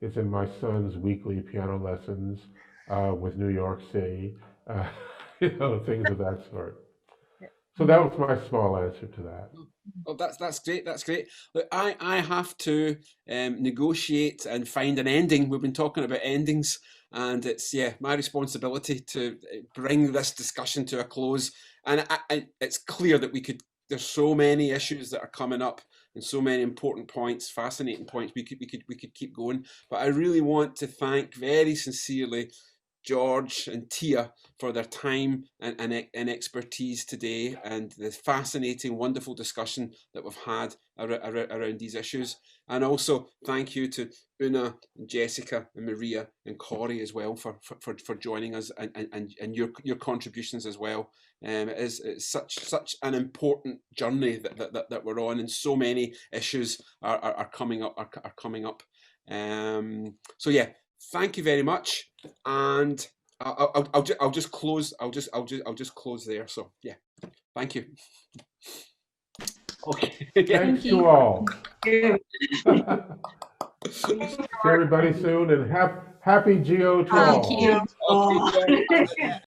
It's in my son's weekly piano lessons with New York City, things of that sort. So that was my small answer to that. Oh, that's great. That's great. Look, I have to negotiate and find an ending. We've been talking about endings, and it's my responsibility to bring this discussion to a close. And it's clear that there's so many issues that are coming up, and so many important points, fascinating points. We could keep going, but I really want to thank very sincerely George and Tia for their time and expertise today, and the fascinating, wonderful discussion that we've had around these issues. And also thank you to Una, and Jessica, and Maria, and Corey as well for joining us and your contributions as well. It's such an important journey that we're on, and so many issues are coming up. So yeah. Thank you very much, and I'll just close. I'll just close there. So yeah, thank you. Okay. Thanks to all. See everybody soon, and happy Geo to all. Thank you.